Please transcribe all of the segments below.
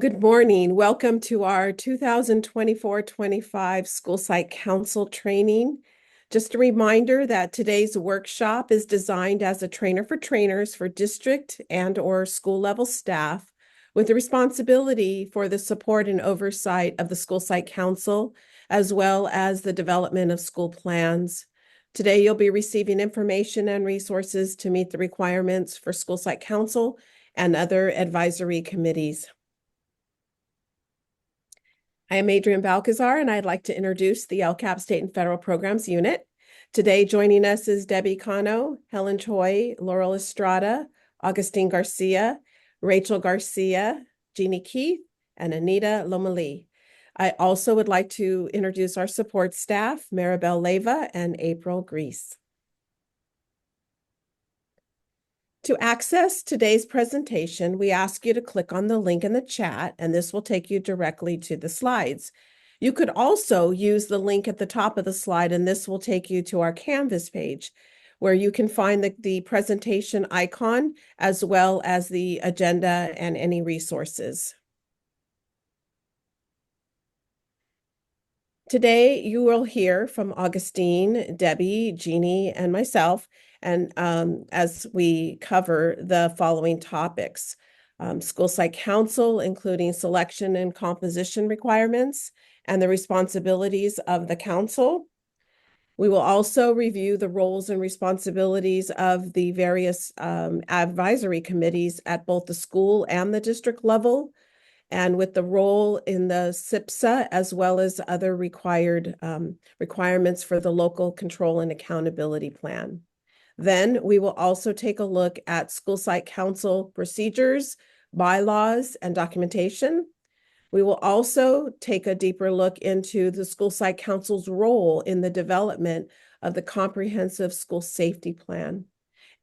Good morning. Welcome to our 2024-25 School Site Council training. Just a reminder that today's workshop is designed as a trainer for trainers for district and/or school level staff with the responsibility for the support and oversight of the School Site Council, as well as the development of school plans. Today, you'll be receiving information and resources to meet the requirements for School Site Council and other advisory committees. I am Adrienne Balcazar, and I'd like to introduce the LCAP-State and Federal Programs Unit. Today, joining us is Debbie Cano, Helen Choi, Laurel Estrada, Augustine Garcia, Rachel Garcia, Jeannie Keith, and Anita Lomali. I also would like to introduce our support staff, Maribel Leyva and April Grease. To access today's presentation, we ask you to click on the link in the chat, and this will take you directly to the slides. You could also use the link at the top of the slide, and this will take you to our Canvas page, where you can find the presentation icon, as well as the agenda and any resources. Today, you will hear from Augustine, Debbie, Jeannie, and myself, and as we cover the following topics: School Site Council, including selection and composition requirements and the responsibilities of the council. We will also review the roles and responsibilities of the various advisory committees at both the school and the district level, and with the role in the SIPSA, as well as other requirements for the local control and accountability plan. Then we will also take a look at School Site Council procedures, bylaws, and documentation. We will also take a deeper look into the School Site Council's role in the development of the Comprehensive School Safety Plan.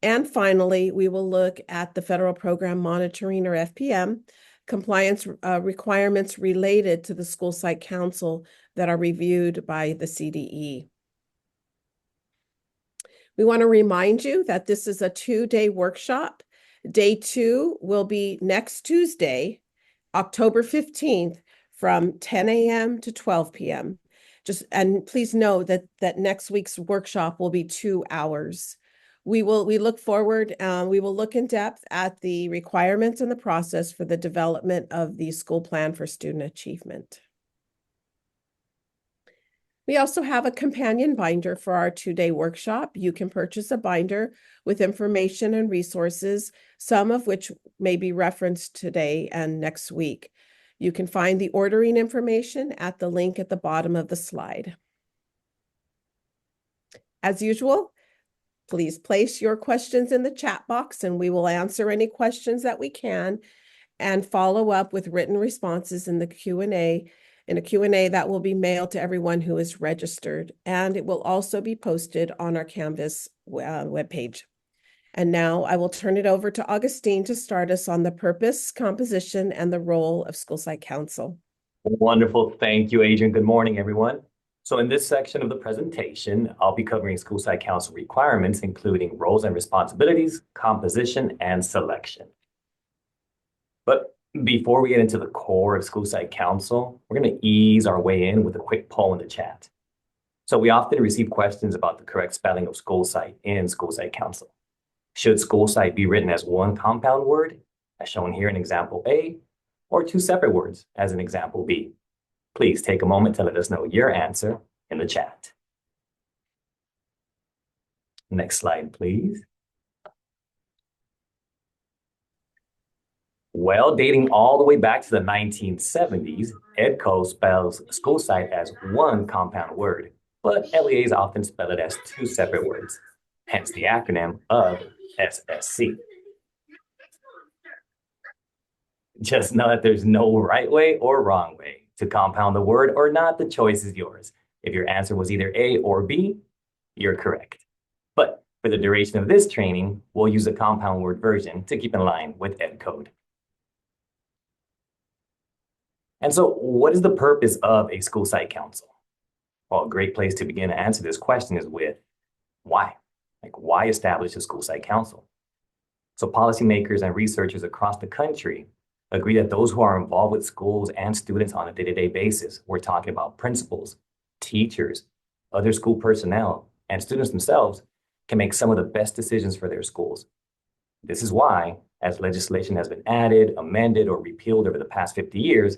And finally, we will look at the Federal Program Monitoring, or FPM, compliance requirements related to the School Site Council that are reviewed by the CDE. We want to remind you that this is a 2-day workshop. Day 2 will be next Tuesday, October 15th, from 10 a.m. to 12 p.m. And please know that next week's workshop will be 2 hours. We look forward, we will look in depth at the requirements and the process for the development of the school plan for student achievement. We also have a companion binder for our 2-day workshop. You can purchase a binder with information and resources, some of which may be referenced today and next week. You can find the ordering information at the link at the bottom of the slide. As usual, please place your questions in the chat box, and we will answer any questions that we can and follow up with written responses in the Q&A. In a Q&A that will be mailed to everyone who is registered, and it will also be posted on our Canvas webpage. And now I will turn it over to Augustine to start us on the purpose, composition, and the role of School Site Council. Wonderful. Thank you, Adrienne. Good morning, everyone. So in this section of the presentation, I'll be covering School Site Council requirements, including roles and responsibilities, composition, and selection. But before we get into the core of School Site Council, we're going to ease our way in with a quick poll in the chat. So we often receive questions about the correct spelling of school site in School Site Council. Should school site be written as one compound word, as shown here in example A, or 2 separate words, as in example B? Please take a moment to let us know your answer in the chat. Next slide, please. Well, dating all the way back to the 1970s, EDCO spells school site as one compound word, but LEAs often spell it as 2 separate words, hence the acronym of SSC. Just know that there's no right way or wrong way to compound the word or not. The choice is yours. If your answer was either A or B, you're correct. But for the duration of this training, we'll use a compound word version to keep in line with Ed Code. And so what is the purpose of a School Site Council? Well, a great place to begin to answer this question is with why? Like, why establish a School Site Council? So policymakers and researchers across the country agree that those who are involved with schools and students on a day-to-day basis, we're talking about principals, teachers, other school personnel, and students themselves, can make some of the best decisions for their schools. This is why, as legislation has been added, amended, or repealed over the past 50 years,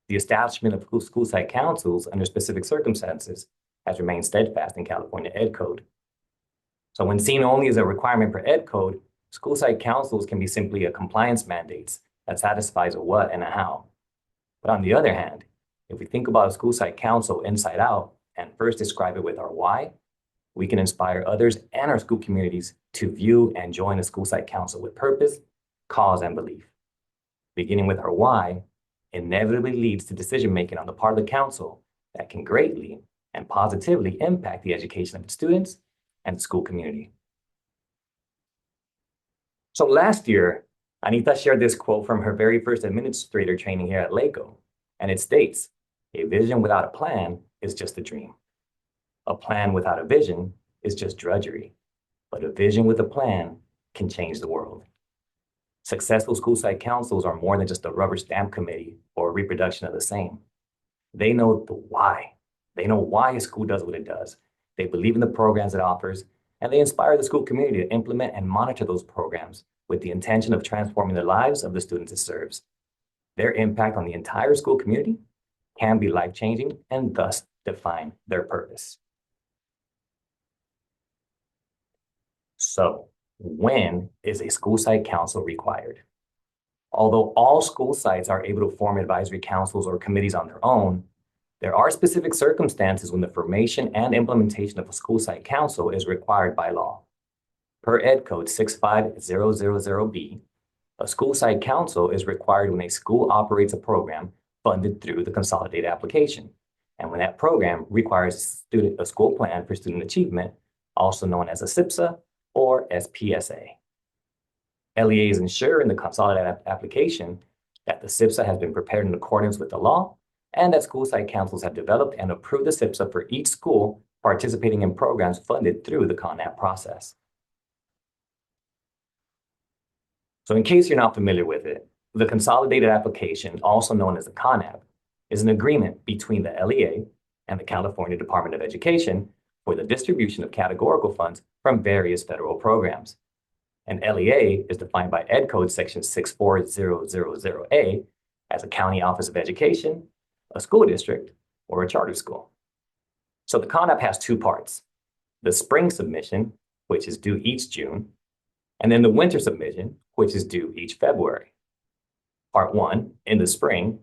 the establishment of school site councils under specific circumstances has remained steadfast in California Ed Code. So when seen only as a requirement for Ed Code, school site councils can be simply a compliance mandate that satisfies a what and a how. But on the other hand, if we think about a school site council inside out and first describe it with our why, we can inspire others and our school communities to view and join a school site council with purpose, cause, and belief. Beginning with our why inevitably leads to decision-making on the part of the council that can greatly and positively impact the education of the students and the school community. So last year, Anita shared this quote from her very first administrator training here at LACO, and it states, "A vision without a plan is just a dream. A plan without a vision is just drudgery, but a vision with a plan can change the world." Successful school site councils are more than just a rubber stamp committee or a reproduction of the same. They know the why. They know why a school does what it does. They believe in the programs it offers, and they inspire the school community to implement and monitor those programs with the intention of transforming the lives of the students it serves. Their impact on the entire school community can be life-changing and thus define their purpose. So, when is a school site council required? Although all school sites are able to form advisory councils or committees on their own, there are specific circumstances when the formation and implementation of a school site council is required by law. Per Ed Code 65000B, a school site council is required when a school operates a program funded through the consolidated application, and when that program requires a school plan for student achievement, also known as a SSC or SPSA. LEAs ensure in the consolidated application that the SPSA has been prepared in accordance with the law and that school site councils have developed and approved the SPSA for each school participating in programs funded through the CONAP process. So in case you're not familiar with it, the consolidated application, also known as the CONAP, is an agreement between the LEA and the California Department of Education for the distribution of categorical funds from various federal programs. An LEA is defined by Ed Code Section 64000A as a county office of education, a school district, or a charter school. So the CONAP has two parts: the spring submission, which is due each June, and then the winter submission, which is due each February. Part 1, in the spring,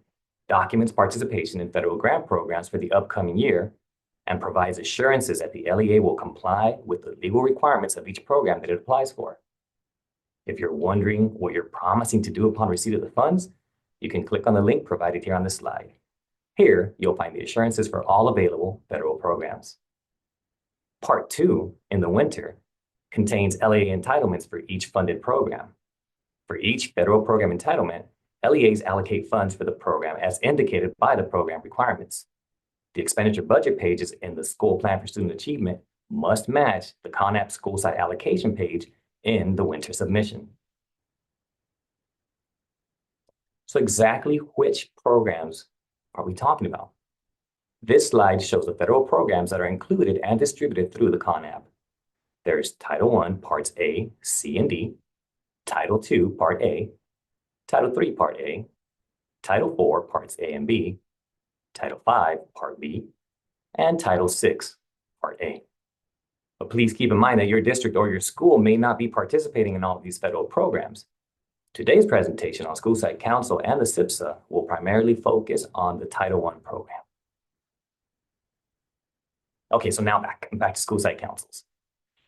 documents participation in federal grant programs for the upcoming year and provides assurances that the LEA will comply with the legal requirements of each program that it applies for. If you're wondering what you're promising to do upon receipt of the funds, you can click on the link provided here on this slide. Here, you'll find the assurances for all available federal programs. Part 2, in the winter, contains LEA entitlements for each funded program. For each federal program entitlement, LEAs allocate funds for the program as indicated by the program requirements. The expenditure budget pages in the School Plan for Student Achievement must match the CONAP school site allocation page in the winter submission. So exactly which programs are we talking about? This slide shows the federal programs that are included and distributed through the CONAP. There's Title I, Parts A, C, and D, Title II, Part A, Title III, Part A, Title IV, Parts A and B, Title V, Part B, and Title VI, Part A. But please keep in mind that your district or your school may not be participating in all of these federal programs. Today's presentation on School Site Council and the SPSA will primarily focus on the Title I program. Okay, so now back to School Site Councils.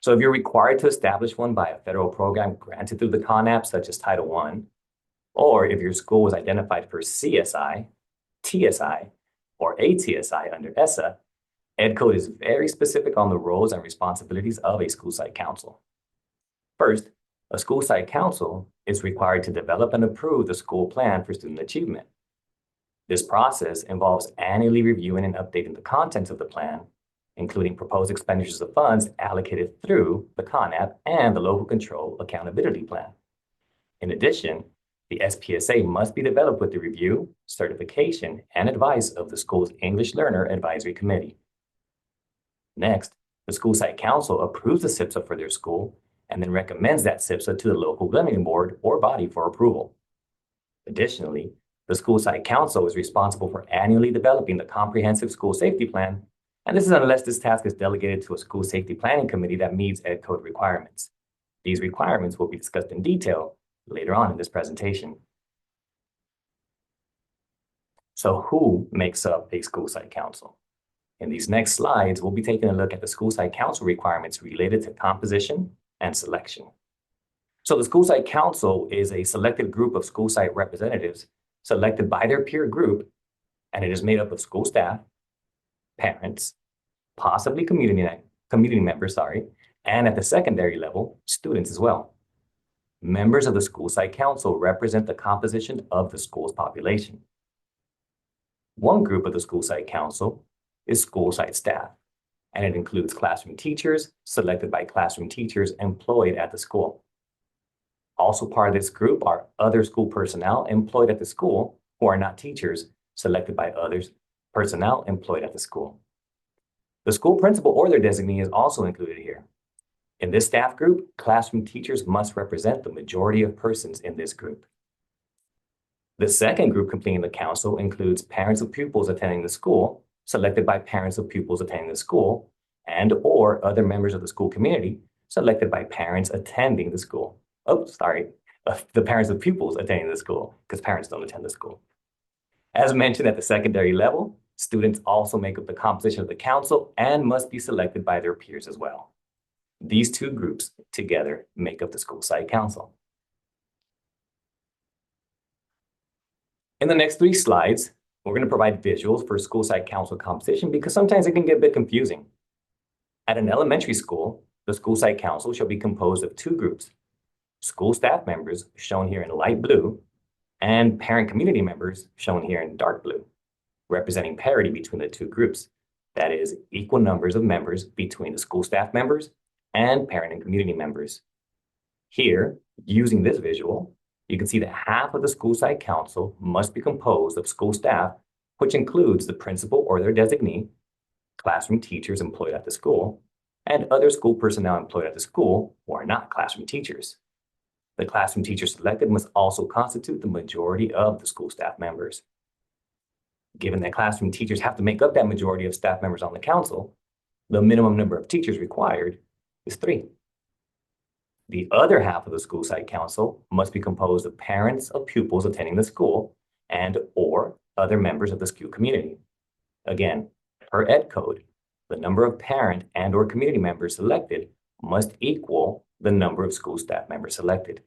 So if you're required to establish one by a federal program granted through the CONAP, such as Title I, or if your school was identified for CSI, TSI, or ATSI under ESSA, Ed Code is very specific on the roles and responsibilities of a school site council. First, a school site council is required to develop and approve the school plan for student achievement. This process involves annually reviewing and updating the contents of the plan, including proposed expenditures of funds allocated through the CONAP and the Local Control Accountability Plan. In addition, The SPSA must be developed with the review, certification, and advice of the school's English Learner Advisory Committee. Next, the school site council approves the SIPSA for their school and then recommends that SIPSA to the local governing board or body for approval. Additionally, the school site council is responsible for annually developing the comprehensive school safety plan, and this is unless this task is delegated to a school safety planning committee that meets Ed Code requirements. These requirements will be discussed in detail later on in this presentation. So who makes up a school site council? In these next slides, we'll be taking a look at the school site council requirements related to composition and selection. So the school site council is a selected group of school site representatives selected by their peer group, and it is made up of school staff, parents, possibly community members, and at the secondary level, students as well. Members of the school site council represent the composition of the school's population. One group of the school site council is school site staff, and it includes classroom teachers selected by classroom teachers employed at the school. Also part of this group are other school personnel employed at the school who are not teachers, selected by others personnel employed at the school. The school principal or their designee is also included here. In this staff group, classroom teachers must represent the majority of persons in this group. The second group completing the council includes parents of pupils attending the school, selected by parents of pupils attending the school, and or other members of the school community, selected by parents attending the school. The parents of pupils attending the school, because parents don't attend the school. As mentioned at the secondary level, students also make up the composition of the council and must be selected by their peers as well. These two groups together make up the school site council. In the next 3 slides, we're going to provide visuals for school site council composition because sometimes it can get a bit confusing. At an elementary school, the school site council shall be composed of 2 groups: school staff members, shown here in light blue, and parent community members, shown here in dark blue, representing parity between the 2 groups. That is, equal numbers of members between the school staff members and parent and community members. Here, using this visual, you can see that half of the school site council must be composed of school staff, which includes the principal or their designee, classroom teachers employed at the school, and other school personnel employed at the school who are not classroom teachers. The classroom teachers selected must also constitute the majority of the school staff members. Given that classroom teachers have to make up that majority of staff members on the council, the minimum number of teachers required is 3. The other half of the school site council must be composed of parents of pupils attending the school and or other members of the school community. Again, per Ed Code, the number of parent and or community members selected must equal the number of school staff members selected.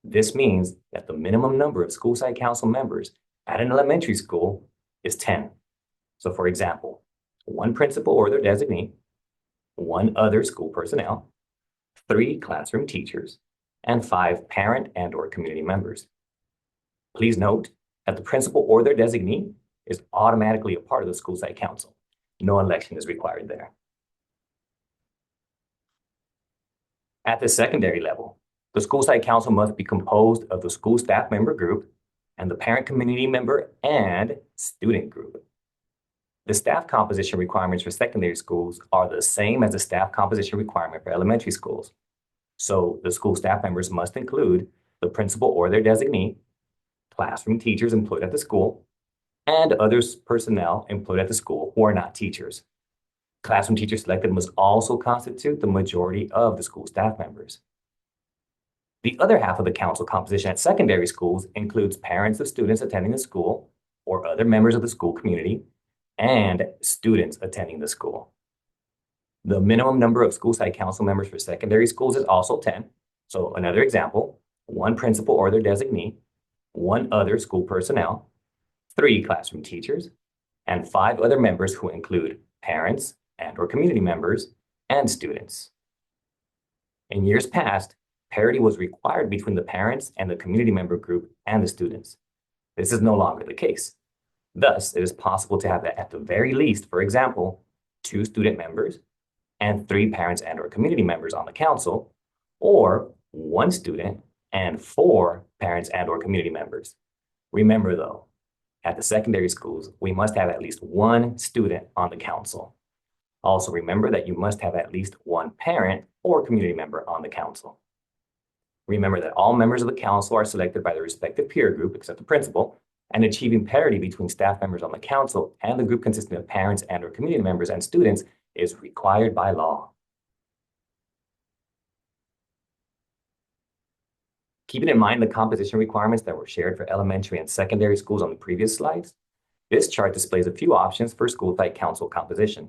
This means that the minimum number of school site council members at an elementary school is 10. So for example, 1 principal or their designee, 1 other school personnel, 3 classroom teachers, and 5 parent and or community members. Please note that the principal or their designee is automatically a part of the school site council. No election is required there. At the secondary level, the school site council must be composed of the school staff member group and the parent community member and student group. The staff composition requirements for secondary schools are the same as the staff composition requirement for elementary schools. So the school staff members must include the principal or their designee, classroom teachers employed at the school, and other personnel employed at the school who are not teachers. Classroom teachers selected must also constitute the majority of the school staff members. The other half of the council composition at secondary schools includes parents of students attending the school or other members of the school community and students attending the school. The minimum number of school site council members for secondary schools is also 10. So another example, 1 principal or their designee, 1 other school personnel, 3 classroom teachers, and 5 other members who include parents and or community members and students. In years past, parity was required between the parents and the community member group and the students. This is no longer the case. Thus, it is possible to have at the very least, for example, 2 student members and 3 parents and or community members on the council, or 1 student and 4 parents and/or community members. Remember though, at the secondary schools, we must have at least 1 student on the council. Also remember that you must have at least 1 parent or community member on the council. Remember that all members of the council are selected by the respective peer group, except the principal, and achieving parity between staff members on the council and the group consisting of parents and/or community members and students is required by law. Keeping in mind the composition requirements that were shared for elementary and secondary schools on the previous slides, this chart displays a few options for school site council composition.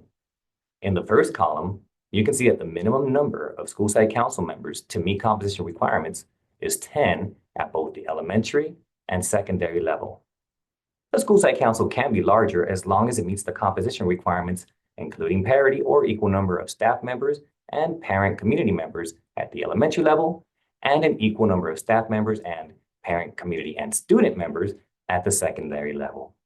In the first column, you can see that the minimum number of school site council members to meet composition requirements is 10 at both the elementary and secondary level. The school site council can be larger as long as it meets the composition requirements, including parity or equal number of staff members and parent community members at the elementary level, and an equal number of staff members and parent community and student members at the secondary level.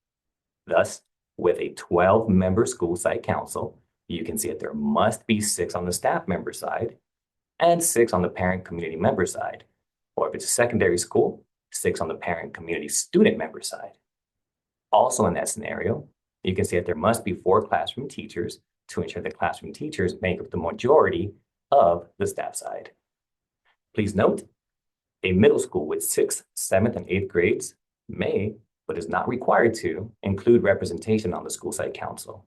Thus, with a 12-member school site council, you can see that there must be 6 on the staff member side and 6 on the parent community member side. Or if it's a secondary school, 6 on the parent community student member side. Also in that scenario, you can see that there must be 4 classroom teachers to ensure that classroom teachers make up the majority of the staff side. Please note, a middle school with 6th, 7th, and 8th grades may, but is not required to, include representation on the school site council.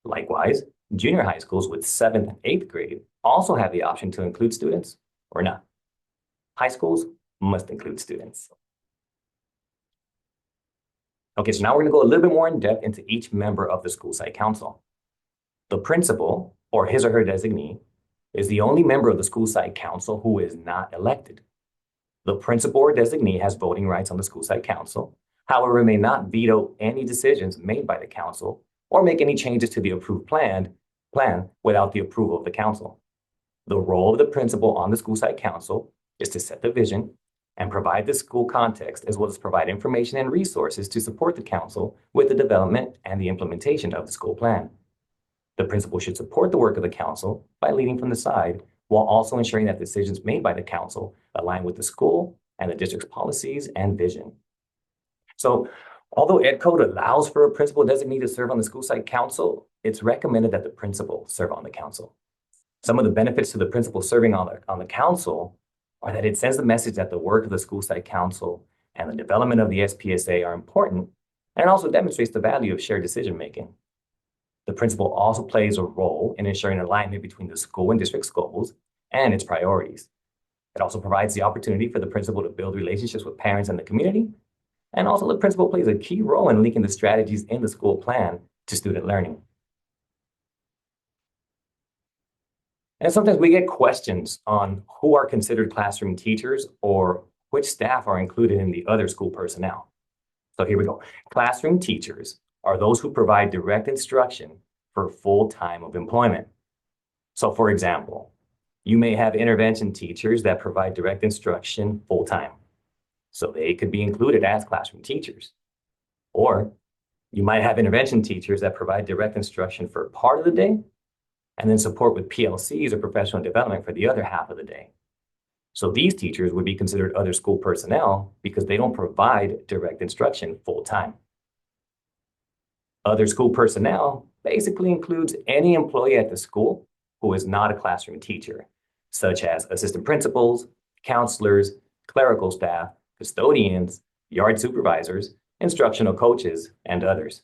Likewise, junior high schools with 7th and 8th grade also have the option to include students or not. High schools must include students. Okay, so now we're going to go a little bit more in depth into each member of the school site council. The principal, or his or her designee, is the only member of the school site council who is not elected. The principal or designee has voting rights on the school site council, however, may not veto any decisions made by the council or make any changes to the approved plan without the approval of the council. The role of the principal on the school site council is to set the vision and provide the school context, as well as provide information and resources to support the council with the development and the implementation of the school plan. The principal should support the work of the council by leading from the side, while also ensuring that decisions made by the council align with the school and the district's policies and vision. So, although Ed Code allows for a principal designee to serve on the school site council, it's recommended that the principal serve on the council. Some of the benefits to the principal serving on the council are that it sends the message that the work of the school site council and the development of the SPSA are important, and it also demonstrates the value of shared decision making. The principal also plays a role in ensuring alignment between the school and district goals and its priorities. It also provides the opportunity for the principal to build relationships with parents and the community. And also the principal plays a key role in linking the strategies in the school plan to student learning. And sometimes we get questions on who are considered classroom teachers or which staff are included in the other school personnel. So here we go. Classroom teachers are those who provide direct instruction for full time of employment. So for example, you may have intervention teachers that provide direct instruction full time. So they could be included as classroom teachers. Or you might have intervention teachers that provide direct instruction for part of the day and then support with PLCs or professional development for the other half of the day. So these teachers would be considered other school personnel because they don't provide direct instruction full time. Other school personnel basically includes any employee at the school who is not a classroom teacher, such as assistant principals, counselors, clerical staff, custodians, yard supervisors, instructional coaches, and others.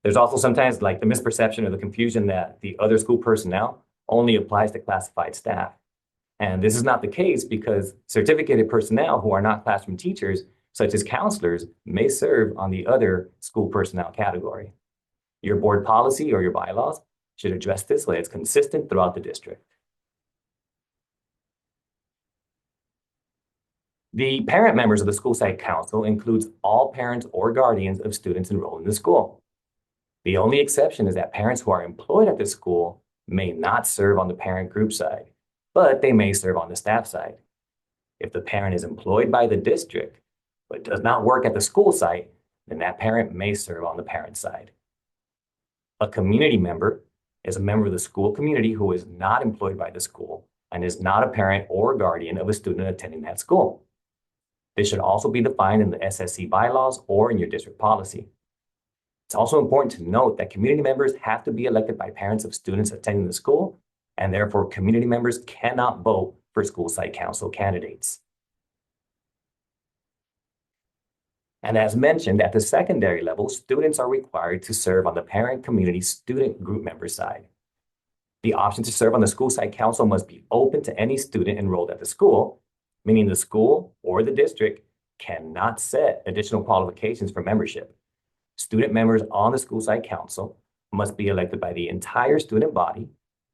There's also sometimes like the misperception or the confusion that the other school personnel only applies to classified staff. And this is not the case because certificated personnel who are not classroom teachers, such as counselors, may serve on the other school personnel category. Your board policy or your bylaws should address this so that it's consistent throughout the district. The parent members of the school site council includes all parents or guardians of students enrolled in the school. The only exception is that parents who are employed at the school may not serve on the parent group side, but they may serve on the staff side. If the parent is employed by the district, but does not work at the school site, then that parent may serve on the parent side. A community member is a member of the school community who is not employed by the school and is not a parent or guardian of a student attending that school. This should also be defined in the SSC bylaws or in your district policy. It's also important to note that community members have to be elected by parents of students attending the school, and therefore community members cannot vote for school site council candidates. And as mentioned, at the secondary level, students are required to serve on the parent community student group member side. The option to serve on the school site council must be open to any student enrolled at the school, meaning the school or the district cannot set additional qualifications for membership. Student members on the school site council must be elected by the entire student body,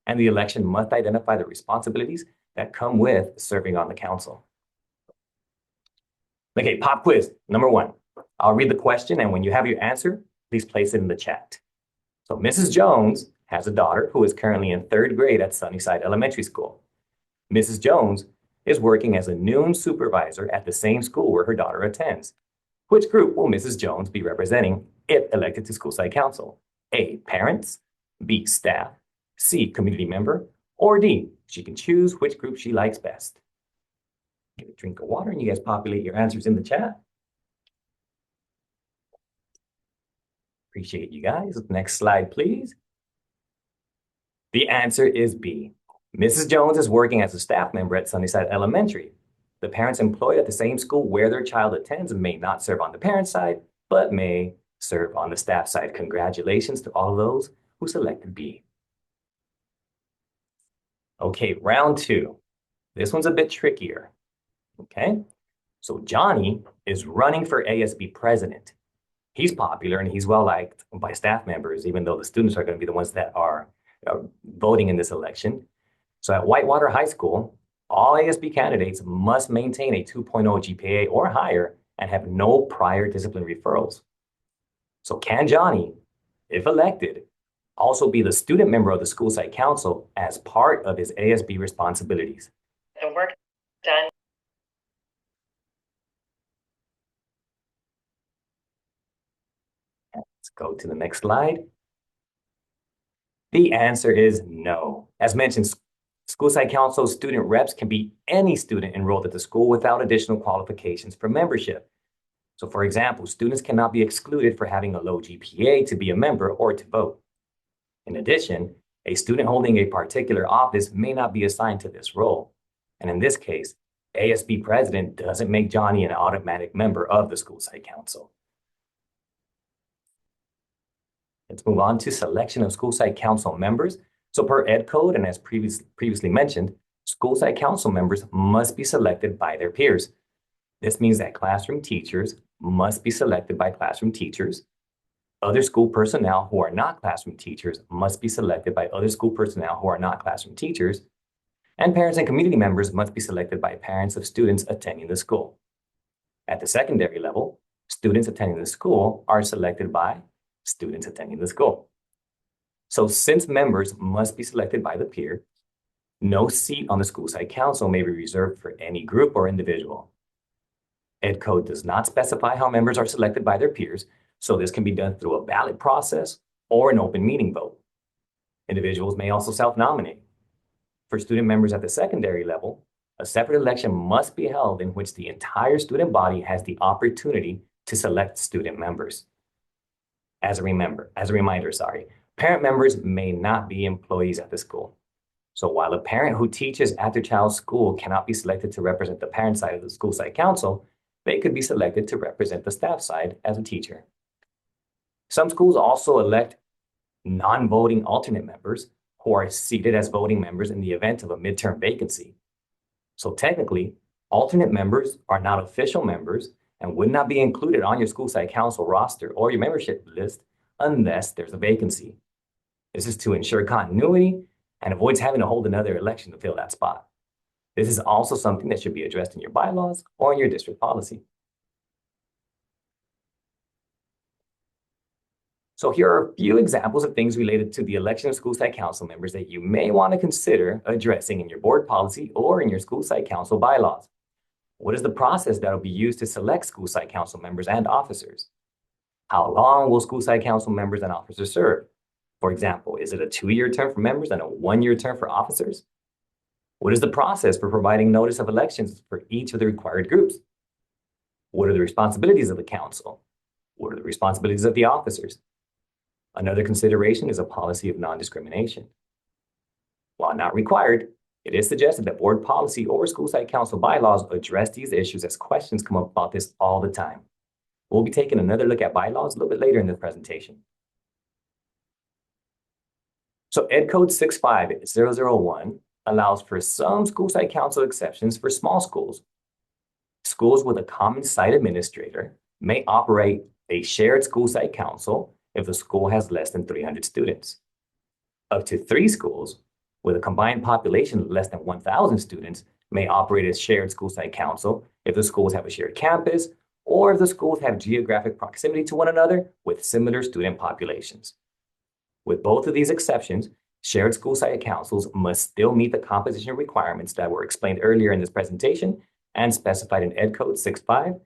and the election must identify the responsibilities that come with serving on the council. Okay, pop quiz number 1. I'll read the question, and when you have your answer, please place it in the chat. So Mrs. Jones has a daughter who is currently in 3rd grade at Sunnyside Elementary School. Mrs. Jones is working as a noon supervisor at the same school where her daughter attends. Which group will Mrs. Jones be representing if elected to school site council? A, parents, B, staff, C, community member, or D, she can choose which group she likes best. Get a drink of water and you guys populate your answers in the chat. Appreciate you guys. Next slide, please. The answer is B. Mrs. Jones is working as a staff member at Sunnyside Elementary. The parents employed at the same school where their child attends may not serve on the parent side, but may serve on the staff side. Congratulations to all of those who selected B. Okay, round 2. This one's a bit trickier. Okay, so Johnny is running for ASB president. He's popular and he's well liked by staff members, even though the students are going to be the ones that are voting in this election. So at Whitewater High School, all ASB candidates must maintain a 2.0 GPA or higher and have no prior discipline referrals. So can Johnny, if elected, also be the student member of the school site council as part of his ASB responsibilities? The work done. Let's go to the next slide. The answer is no. As mentioned, school site council student reps can be any student enrolled at the school without additional qualifications for membership. So for example, students cannot be excluded for having a low GPA to be a member or to vote. In addition, a student holding a particular office may not be assigned to this role. And in this case, ASB president doesn't make Johnny an automatic member of the school site council. Let's move on to selection of school site council members. So per Ed Code, and as previously mentioned, school site council members must be selected by their peers. This means that classroom teachers must be selected by classroom teachers. Other school personnel who are not classroom teachers must be selected by other school personnel who are not classroom teachers. And parents and community members must be selected by parents of students attending the school. At the secondary level, students attending the school are selected by students attending the school. So since members must be selected by the peer, no seat on the school site council may be reserved for any group or individual. Ed Code does not specify how members are selected by their peers, so this can be done through a ballot process or an open meeting vote. Individuals may also self-nominate. For student members at the secondary level, a separate election must be held in which the entire student body has the opportunity to select student members. As a reminder, parent members may not be employees at the school. So while a parent who teaches at their child's school cannot be selected to represent the parent side of the school site council, they could be selected to represent the staff side as a teacher. Some schools also elect non-voting alternate members who are seated as voting members in the event of a midterm vacancy. So technically, alternate members are not official members and would not be included on your school site council roster or your membership list unless there's a vacancy. This is to ensure continuity and avoids having to hold another election to fill that spot. This is also something that should be addressed in your bylaws or in your district policy. So here are a few examples of things related to the election of school site council members that you may want to consider addressing in your board policy or in your school site council bylaws. What is the process that will be used to select school site council members and officers? How long will school site council members and officers serve? For example, is it a 2-year term for members and a 1-year term for officers? What is the process for providing notice of elections for each of the required groups? What are the responsibilities of the council? What are the responsibilities of the officers? Another consideration is a policy of non-discrimination. While not required, it is suggested that board policy or school site council bylaws address these issues as questions come up about this all the time. We'll be taking another look at bylaws a little bit later in this presentation. So Ed Code 65001 allows for some school site council exceptions for small schools. Schools with a common site administrator may operate a shared school site council if the school has less than 300 students. Up to 3 schools with a combined population of less than 1,000 students may operate as shared school site council if the schools have a shared campus or if the schools have geographic proximity to one another with similar student populations. With both of these exceptions, shared school site councils must still meet the composition requirements that were explained earlier in this presentation and specified in Ed Code 65000.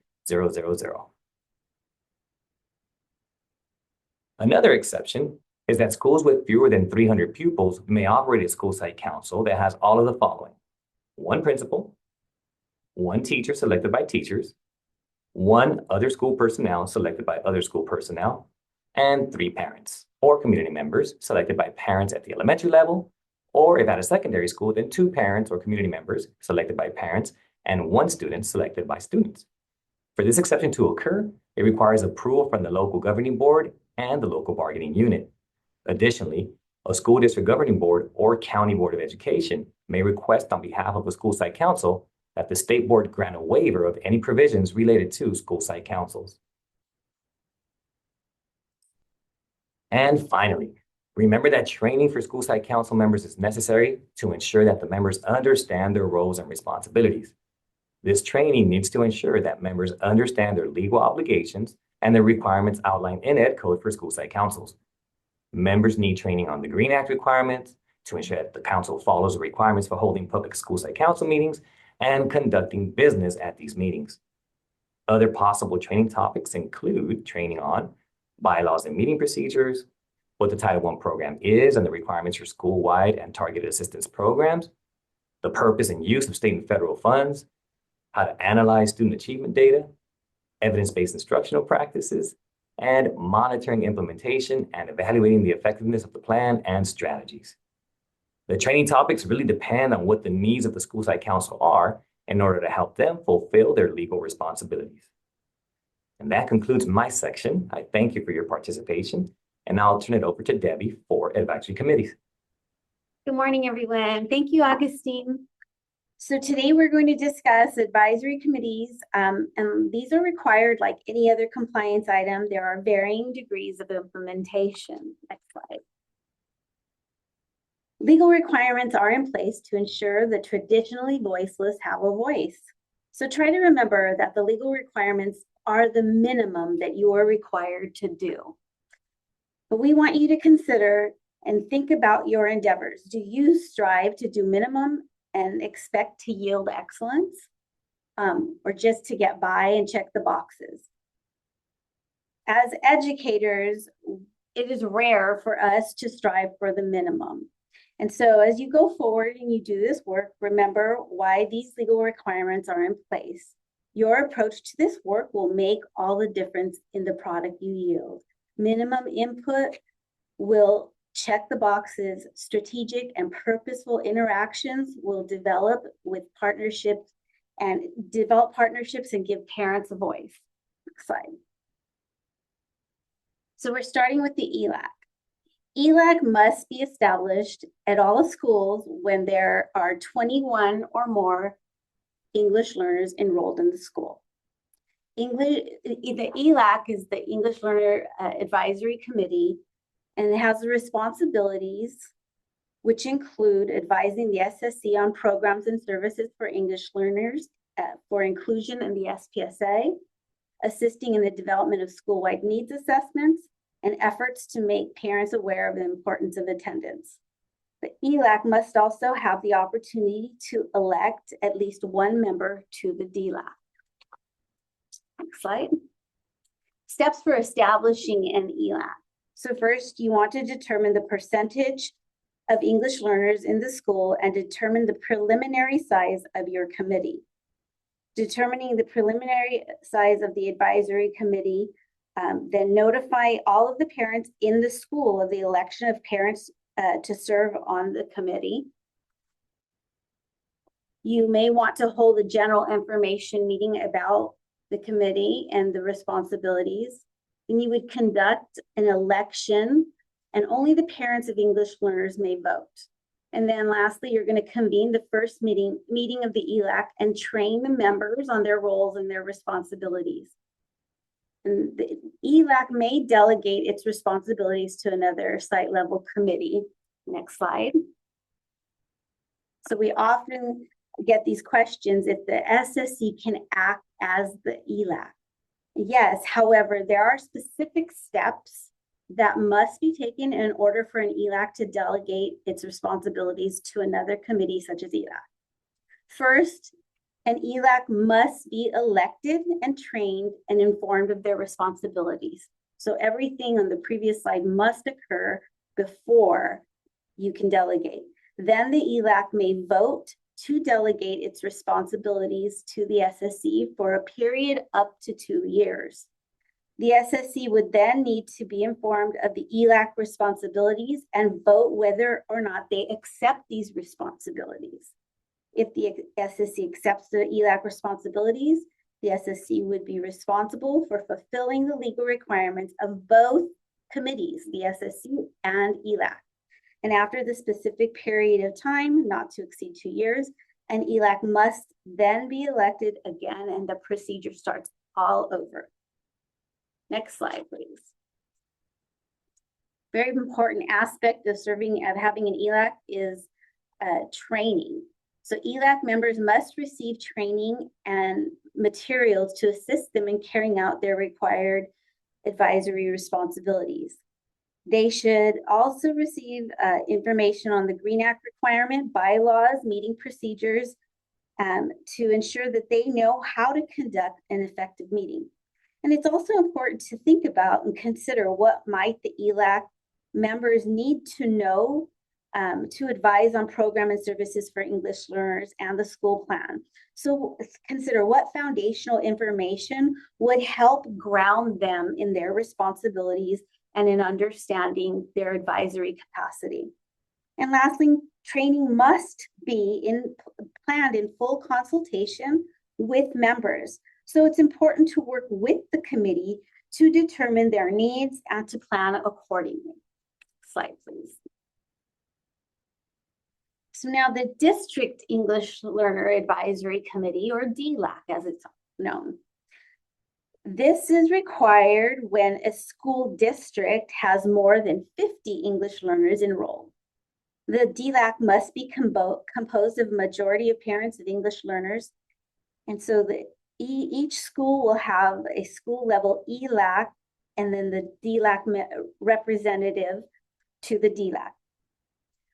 Another exception is that schools with fewer than 300 pupils may operate a school site council that has all of the following: 1 principal, 1 teacher selected by teachers, 1 other school personnel selected by other school personnel, and 3 parents or community members selected by parents at the elementary level, or if at a secondary school, then 2 parents or community members selected by parents and 1 student selected by students. For this exception to occur, it requires approval from the local governing board and the local bargaining unit. Additionally, a school district governing board or county board of education may request on behalf of a school site council that the state board grant a waiver of any provisions related to school site councils. And finally, remember that training for school site council members is necessary to ensure that the members understand their roles and responsibilities. This training needs to ensure that members understand their legal obligations and the requirements outlined in Ed Code for school site councils. Members need training on the Green Act requirements to ensure that the council follows the requirements for holding public school site council meetings and conducting business at these meetings. Other possible training topics include training on bylaws and meeting procedures, what the Title I program is and the requirements for school-wide and targeted assistance programs, the purpose and use of state and federal funds, how to analyze student achievement data, evidence-based instructional practices, and monitoring implementation and evaluating the effectiveness of the plan and strategies. The training topics really depend on what the needs of the school site council are in order to help them fulfill their legal responsibilities. And that concludes my section. I thank you for your participation, and I'll turn it over to Debbie for advisory committees. Good morning, everyone. Thank you, Augustine. So today we're going to discuss advisory committees, and these are required like any other compliance item. There are varying degrees of implementation. Next slide. Legal requirements are in place to ensure the traditionally voiceless have a voice. So try to remember that the legal requirements are the minimum that you are required to do. But we want you to consider and think about your endeavors. Do you strive to do minimum and expect to yield excellence, or just to get by and check the boxes? As educators, it is rare for us to strive for the minimum. And so as you go forward and you do this work, remember why these legal requirements are in place. Your approach to this work will make all the difference in the product you yield. Minimum input will check the boxes. Strategic and purposeful interactions will develop partnerships and give parents a voice. Next slide. So we're starting with the ELAC. ELAC must be established at all schools when there are 21 or more English learners enrolled in the school. The ELAC is the English Learner Advisory Committee, and it has the responsibilities which include advising the SSC on programs and services for English learners for inclusion in the SPSA, assisting in the development of school-wide needs assessments, and efforts to make parents aware of the importance of attendance. The ELAC must also have the opportunity to elect at least 1 member to the DLAC. Next slide. Steps for establishing an ELAC. So first, you want to determine the percentage of English learners in the school and determine the preliminary size of your committee. Determining the preliminary size of the advisory committee, then notify all of the parents in the school of the election of parents to serve on the committee. You may want to hold a general information meeting about the committee and the responsibilities. Then you would conduct an election, and only the parents of English learners may vote. And then lastly, you're going to convene the first meeting of the ELAC and train the members on their roles and their responsibilities. And the ELAC may delegate its responsibilities to another site level committee. Next slide. So we often get these questions if the SSC can act as the ELAC. Yes, however, there are specific steps that must be taken in order for an ELAC to delegate its responsibilities to another committee such as ELAC. First, an ELAC must be elected and trained and informed of their responsibilities. So everything on the previous slide must occur before you can delegate. Then the ELAC may vote to delegate its responsibilities to the SSC for a period up to 2 years. The SSC would then need to be informed of the ELAC responsibilities and vote whether or not they accept these responsibilities. If the SSC accepts the ELAC responsibilities, the SSC would be responsible for fulfilling the legal requirements of both committees, the SSC and ELAC. And after the specific period of time, not to exceed 2 years, an ELAC must then be elected again, and the procedure starts all over. Next slide, please. Very important aspect of having an ELAC is training. So ELAC members must receive training and materials to assist them in carrying out their required advisory responsibilities. They should also receive information on the Green Act requirement, bylaws, meeting procedures, to ensure that they know how to conduct an effective meeting. And it's also important to think about and consider what might the ELAC members need to know to advise on program and services for English learners and the school plan. So consider what foundational information would help ground them in their responsibilities and in understanding their advisory capacity. And lastly, training must be planned in full consultation with members. So it's important to work with the committee to determine their needs and to plan accordingly. Slide, please. So now the District English Learner Advisory Committee, or DLAC as it's known. This is required when a school district has more than 50 English learners enrolled. The DLAC must be composed of a majority of parents of English learners. And so each school will have a school level ELAC and then the DLAC representative to the DLAC.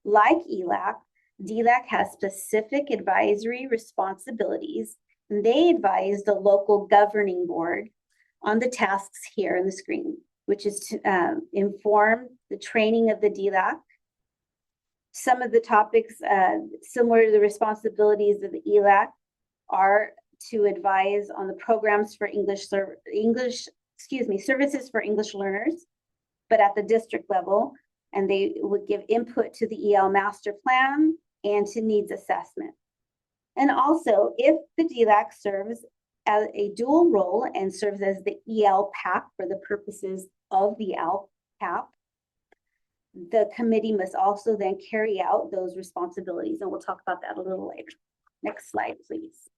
Like ELAC, DLAC has specific advisory responsibilities, and they advise the local governing board on the tasks here on the screen, which is to inform the training of the DLAC. Some of the topics similar to the responsibilities of the ELAC are to advise on the programs for services for English learners, but at the district level, and they would give input to the EL master plan and to needs assessment. And also, if the DLAC serves as a dual role and serves as the EL PAC for the purposes of the LCAP, the committee must also then carry out those responsibilities. And we'll talk about that a little later. Next slide, please.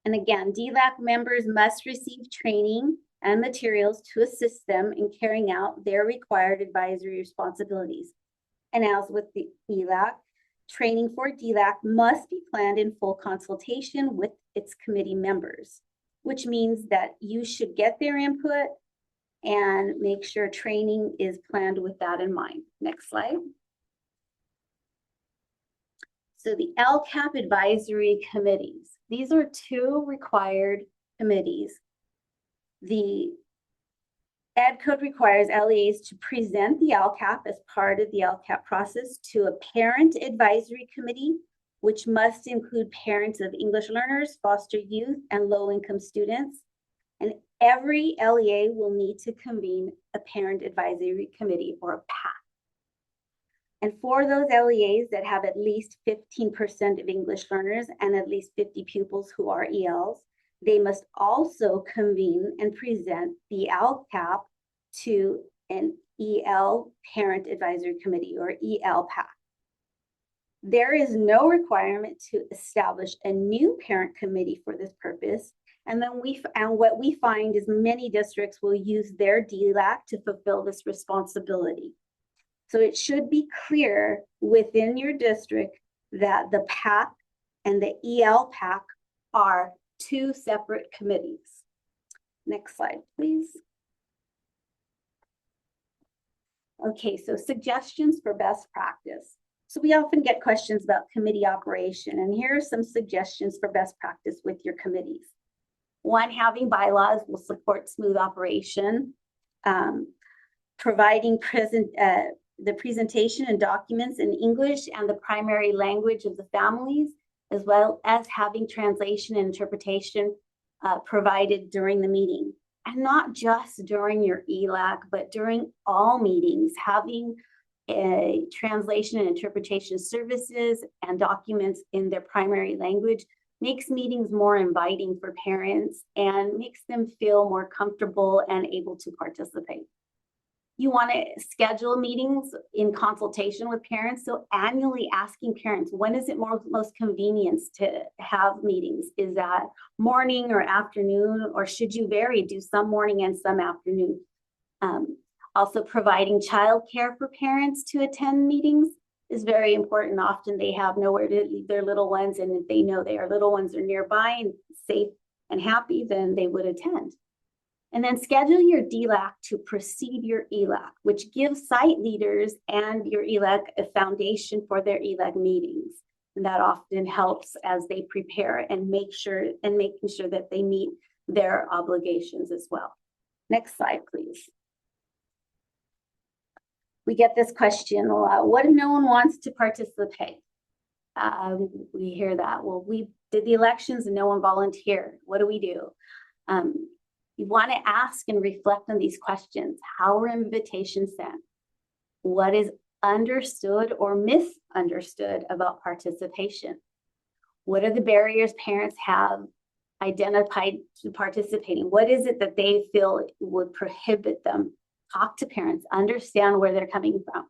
And again, DLAC members must receive training and materials to assist them in carrying out their required advisory responsibilities. And as with the ELAC, training for DLAC must be planned in full consultation with its committee members, which means that you should get their input and make sure training is planned with that in mind. Next slide. So the LCAP advisory committees. These are 2 required committees. The Ed Code requires LEAs to present the LCAP as part of the LCAP process to a parent advisory committee, which must include parents of English learners, foster youth, and low-income students. And every LEA will need to convene a parent advisory committee, or a PAC. And for those LEAs that have at least 15% of English learners and at least 50 pupils who are ELs, they must also convene and present the LCAP to an EL Parent Advisory Committee, or EL-PAC. There is no requirement to establish a new parent committee for this purpose. And what we find is many districts will use their DLAC to fulfill this responsibility. So it should be clear within your district that the PAC and the EL-PAC are two separate committees. Next slide, please. Okay, so suggestions for best practice. So we often get questions about committee operation, and here are some suggestions for best practice with your committees. One, having bylaws will support smooth operation. Providing the presentation and documents in English and the primary language of the families, as well as having translation and interpretation provided during the meeting. And not just during your ELAC, but during all meetings, having a translation and interpretation services and documents in their primary language makes meetings more inviting for parents and makes them feel more comfortable and able to participate. You want to schedule meetings in consultation with parents. So annually asking parents, when is it most convenient to have meetings? Is that morning or afternoon, or should you vary, do some morning and some afternoon? Also providing childcare for parents to attend meetings is very important. Often they have nowhere to leave their little ones, and if they know their little ones are nearby and safe and happy, then they would attend. And then schedule your DLAC to precede your ELAC, which gives site leaders and your ELAC a foundation for their ELAC meetings. And that often helps as they prepare and making sure that they meet their obligations as well. Next slide, please. We get this question a lot. What if no one wants to participate? We hear that. Well, we did the elections and no one volunteered. What do we do? You want to ask and reflect on these questions. How are invitations sent? What is understood or misunderstood about participation? What are the barriers parents have identified to participating? What is it that they feel would prohibit them? Talk to parents, understand where they're coming from.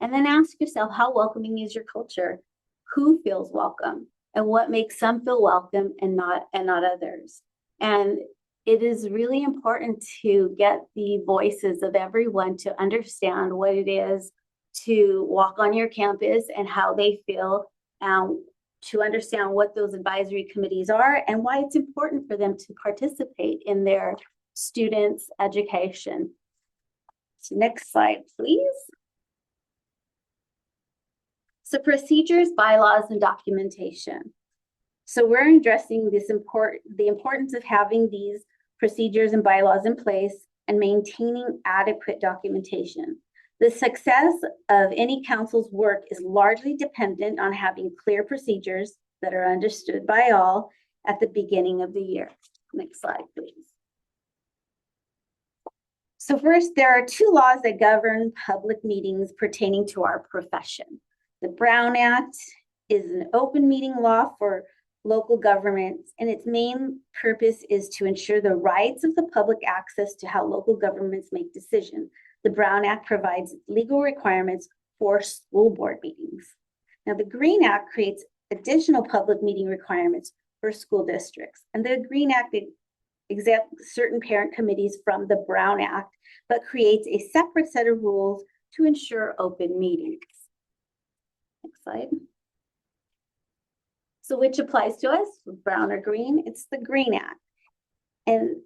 And then ask yourself, how welcoming is your culture? Who feels welcome? And what makes some feel welcome and not others? And it is really important to get the voices of everyone to understand what it is to walk on your campus and how they feel, to understand what those advisory committees are and why it's important for them to participate in their students' education. So next slide, please. So procedures, bylaws, and documentation. So we're addressing the importance of having these procedures and bylaws in place and maintaining adequate documentation. The success of any council's work is largely dependent on having clear procedures that are understood by all at the beginning of the year. Next slide, please. So first, there are two laws that govern public meetings pertaining to our profession. The Brown Act is an open meeting law for local governments, and its main purpose is to ensure the rights of the public access to how local governments make decisions. The Brown Act provides legal requirements for school board meetings. Now, the Green Act creates additional public meeting requirements for school districts, and the Green Act exempts certain parent committees from the Brown Act, but creates a separate set of rules to ensure open meetings. Next slide. So which applies to us, brown or green? It's the Green Act. And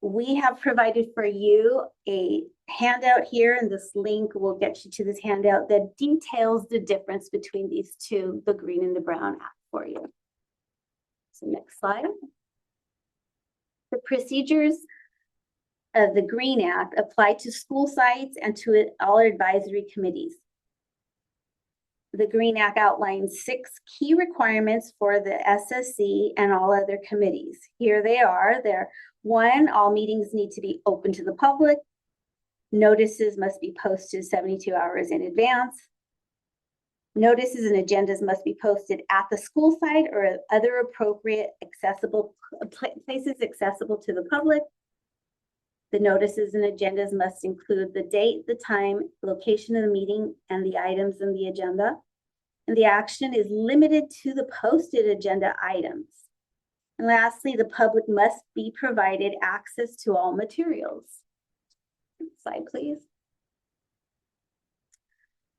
we have provided for you a handout here, and this link will get you to this handout that details the difference between these two, the Green and the Brown Act for you. So next slide. The procedures of the Green Act apply to school sites and to all advisory committees. The Green Act outlines 6 key requirements for the SSC and all other committees. Here they are. They're 1, all meetings need to be open to the public. Notices must be posted 72 hours in advance. Notices and agendas must be posted at the school site or other appropriate accessible places accessible to the public. The notices and agendas must include the date, the time, location of the meeting, and the items in the agenda. And the action is limited to the posted agenda items. And lastly, the public must be provided access to all materials. Next slide, please.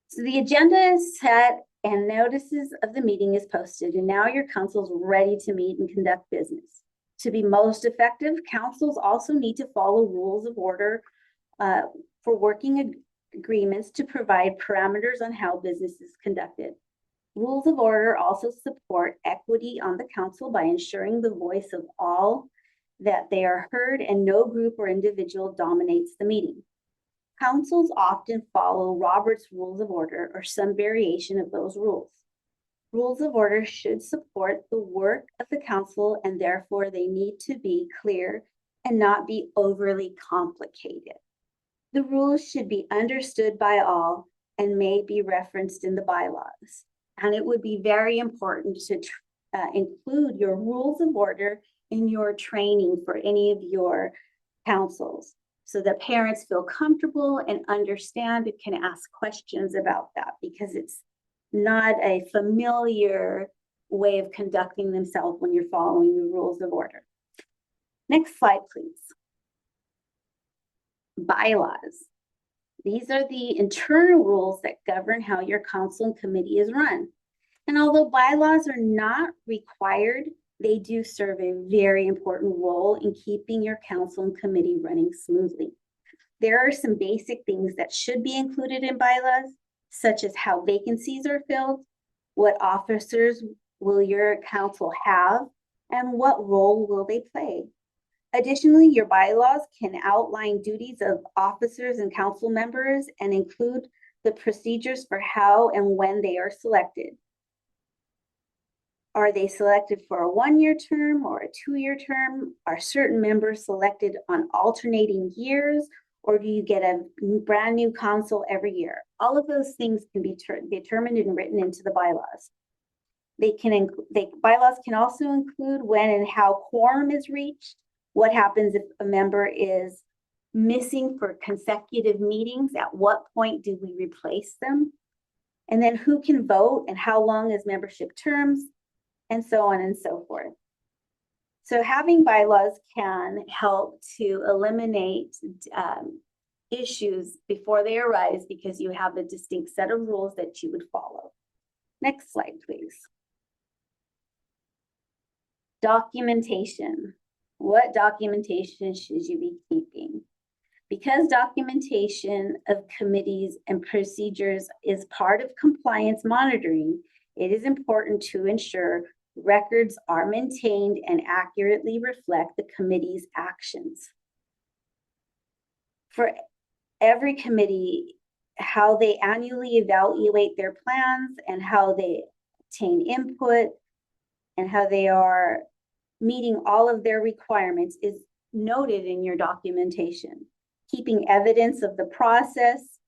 So the agenda is set and notices of the meeting is posted, and now your council's ready to meet and conduct business. To be most effective, councils also need to follow rules of order for working agreements to provide parameters on how business is conducted. Rules of order also support equity on the council by ensuring the voice of all, that they are heard and no group or individual dominates the meeting. Councils often follow Robert's Rules of Order or some variation of those rules. Rules of order should support the work of the council, and therefore they need to be clear and not be overly complicated. The rules should be understood by all and may be referenced in the bylaws. And it would be very important to include your rules of order in your training for any of your councils, so that parents feel comfortable and understand and can ask questions about that, because it's not a familiar way of conducting themselves when you're following the rules of order. Next slide, please. Bylaws. These are the internal rules that govern how your council and committee is run. And although bylaws are not required, they do serve a very important role in keeping your council and committee running smoothly. There are some basic things that should be included in bylaws, such as how vacancies are filled, what officers will your council have, and what role will they play. Additionally, your bylaws can outline duties of officers and council members and include the procedures for how and when they are selected. Are they selected for a 1-year term or a 2-year term? Are certain members selected on alternating years, or do you get a brand new council every year? All of those things can be determined and written into the bylaws. Bylaws can also include when and how quorum is reached, what happens if a member is missing for consecutive meetings, at what point do we replace them, and then who can vote and how long is membership terms, and so on and so forth. So having bylaws can help to eliminate issues before they arise, because you have a distinct set of rules that you would follow. Next slide, please. Documentation. What documentation should you be keeping? Because documentation of committees and procedures is part of compliance monitoring, it is important to ensure records are maintained and accurately reflect the committee's actions. For every committee, how they annually evaluate their plans and how they obtain input and how they are meeting all of their requirements is noted in your documentation. Keeping evidence of the process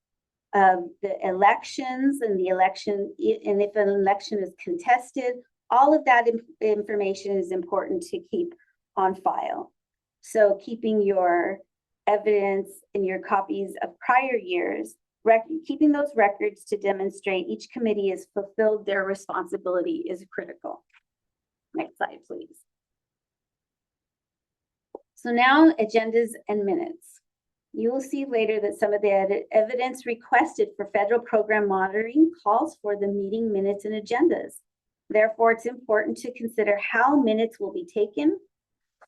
of the elections and the election, and if an election is contested, all of that information is important to keep on file. So keeping your evidence in your copies of prior years, keeping those records to demonstrate each committee has fulfilled their responsibility is critical. Next slide, please. So now agendas and minutes. You will see later that some of the evidence requested for federal program monitoring calls for the meeting minutes and agendas. Therefore, it's important to consider how minutes will be taken,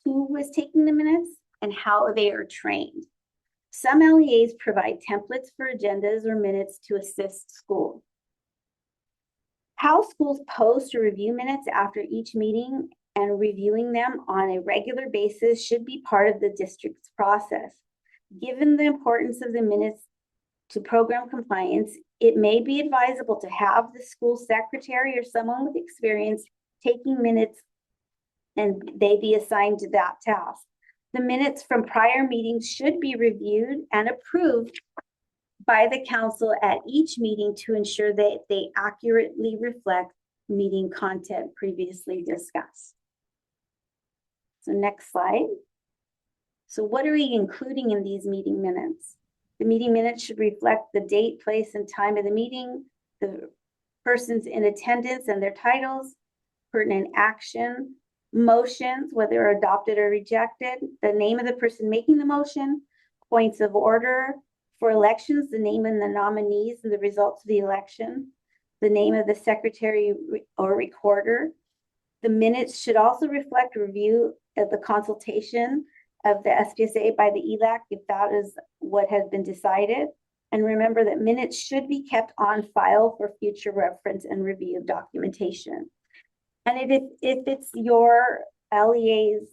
who was taking the minutes, and how they are trained. Some LEAs provide templates for agendas or minutes to assist schools. How schools post or review minutes after each meeting and reviewing them on a regular basis should be part of the district's process. Given the importance of the minutes to program compliance, it may be advisable to have the school secretary or someone with experience taking minutes and they be assigned to that task. The minutes from prior meetings should be reviewed and approved by the council at each meeting to ensure that they accurately reflect meeting content previously discussed. So next slide. So what are we including in these meeting minutes? The meeting minutes should reflect the date, place, and time of the meeting, the persons in attendance and their titles, pertinent action, motions, whether adopted or rejected, the name of the person making the motion, points of order. For elections, the name and the nominees and the results of the election, the name of the secretary or recorder. The minutes should also reflect review of the consultation of the SPSA by the ELAC, if that is what has been decided. And remember that minutes should be kept on file for future reference and review of documentation. And if it's your LEA's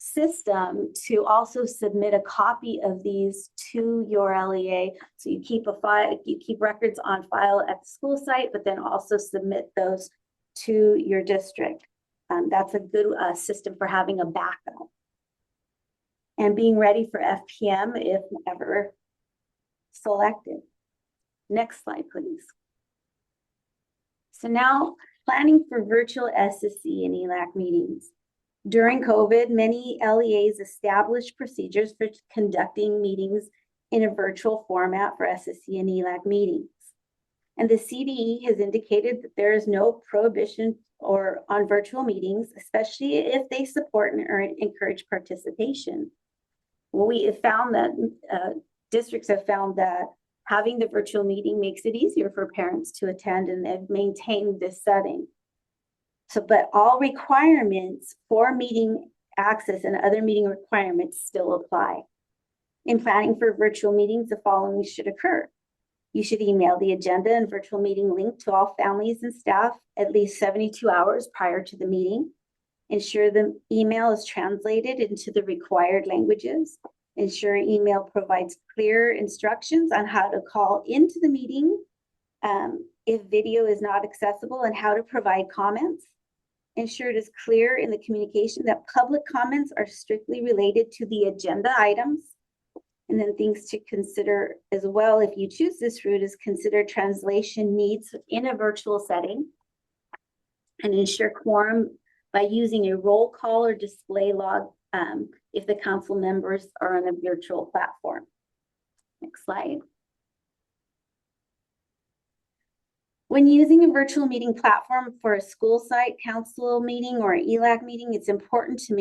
system to also submit a copy of these to your LEA, so you keep a file, you keep records on file at the school site, but then also submit those to your district. That's a good system for having a backup and being ready for FPM if ever selected. Next slide, please. So now, planning for virtual SSC and ELAC meetings. During COVID, many LEAs established procedures for conducting meetings in a virtual format for SSC and ELAC meetings. And the CDE has indicated that there is no prohibition on virtual meetings, especially if they support and encourage participation. Well, we have found that districts have found that having the virtual meeting makes it easier for parents to attend and they've maintained this setting. So, but all requirements for meeting access and other meeting requirements still apply. In planning for virtual meetings, the following should occur. You should email the agenda and virtual meeting link to all families and staff at least 72 hours prior to the meeting. Ensure the email is translated into the required languages. Ensure email provides clear instructions on how to call into the meeting if video is not accessible and how to provide comments. Ensure it is clear in the communication that public comments are strictly related to the agenda items. And then things to consider as well, if you choose this route, is consider translation needs in a virtual setting. And ensure quorum by using a roll call or display log if the council members are on a virtual platform. Next slide. When using a virtual meeting platform for a school site, council meeting, or an ELAC meeting, it's important to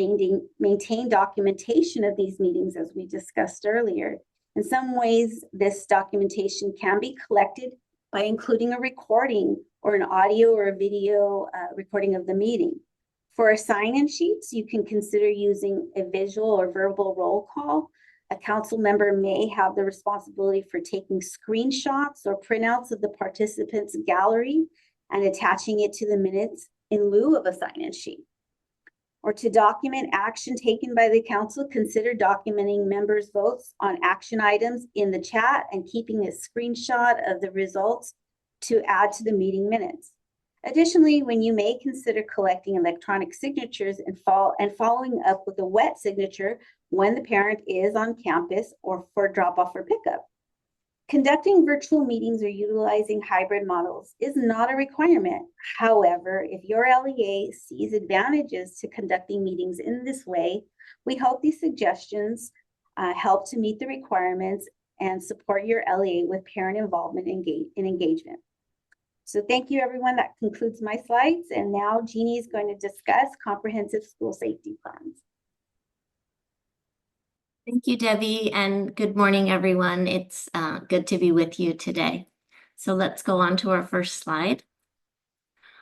maintain documentation of these meetings, as we discussed earlier. In some ways, this documentation can be collected by including a recording or an audio or a video recording of the meeting. For sign-in sheets, you can consider using a visual or verbal roll call. A council member may have the responsibility for taking screenshots or printouts of the participants' gallery and attaching it to the minutes in lieu of a sign-in sheet. Or to document action taken by the council, consider documenting members' votes on action items in the chat and keeping a screenshot of the results to add to the meeting minutes. Additionally, when you may consider collecting electronic signatures and following up with a wet signature when the parent is on campus or for drop-off or pickup. Conducting virtual meetings or utilizing hybrid models is not a requirement. However, if your LEA sees advantages to conducting meetings in this way, we hope these suggestions help to meet the requirements and support your LEA with parent involvement and engagement. So thank you, everyone. That concludes my slides. And now Jeannie is going to discuss comprehensive school safety plans. Thank you, Debbie, and good morning, everyone. It's good to be with you today. So let's go on to our first slide.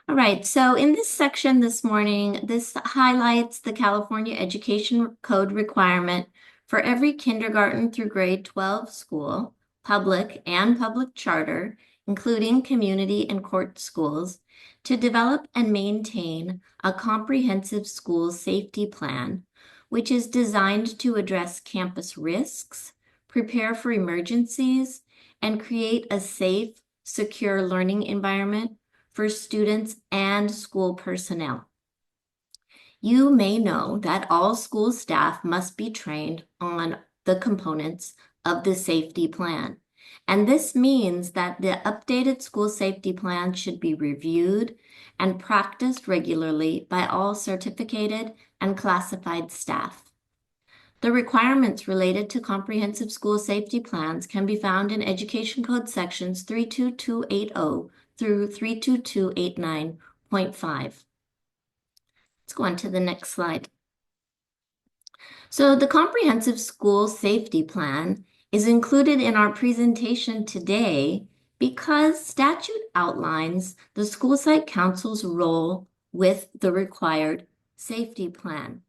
All right, so in this section this morning, this highlights the California Education Code requirement for every kindergarten through grade 12 school, public and public charter, including community and court schools, to develop and maintain a comprehensive school safety plan, which is designed to address campus risks, prepare for emergencies, and create a safe, secure learning environment for students and school personnel. You may know that all school staff must be trained on the components of the safety plan. And this means that the updated school safety plan should be reviewed and practiced regularly by all certificated and classified staff. The requirements related to comprehensive school safety plans can be found in Education Code sections 32280 through 32289.5. Let's go on to the next slide. So the Comprehensive School Safety Plan is included in our presentation today because statute outlines the School Site Council's role with the required safety plan.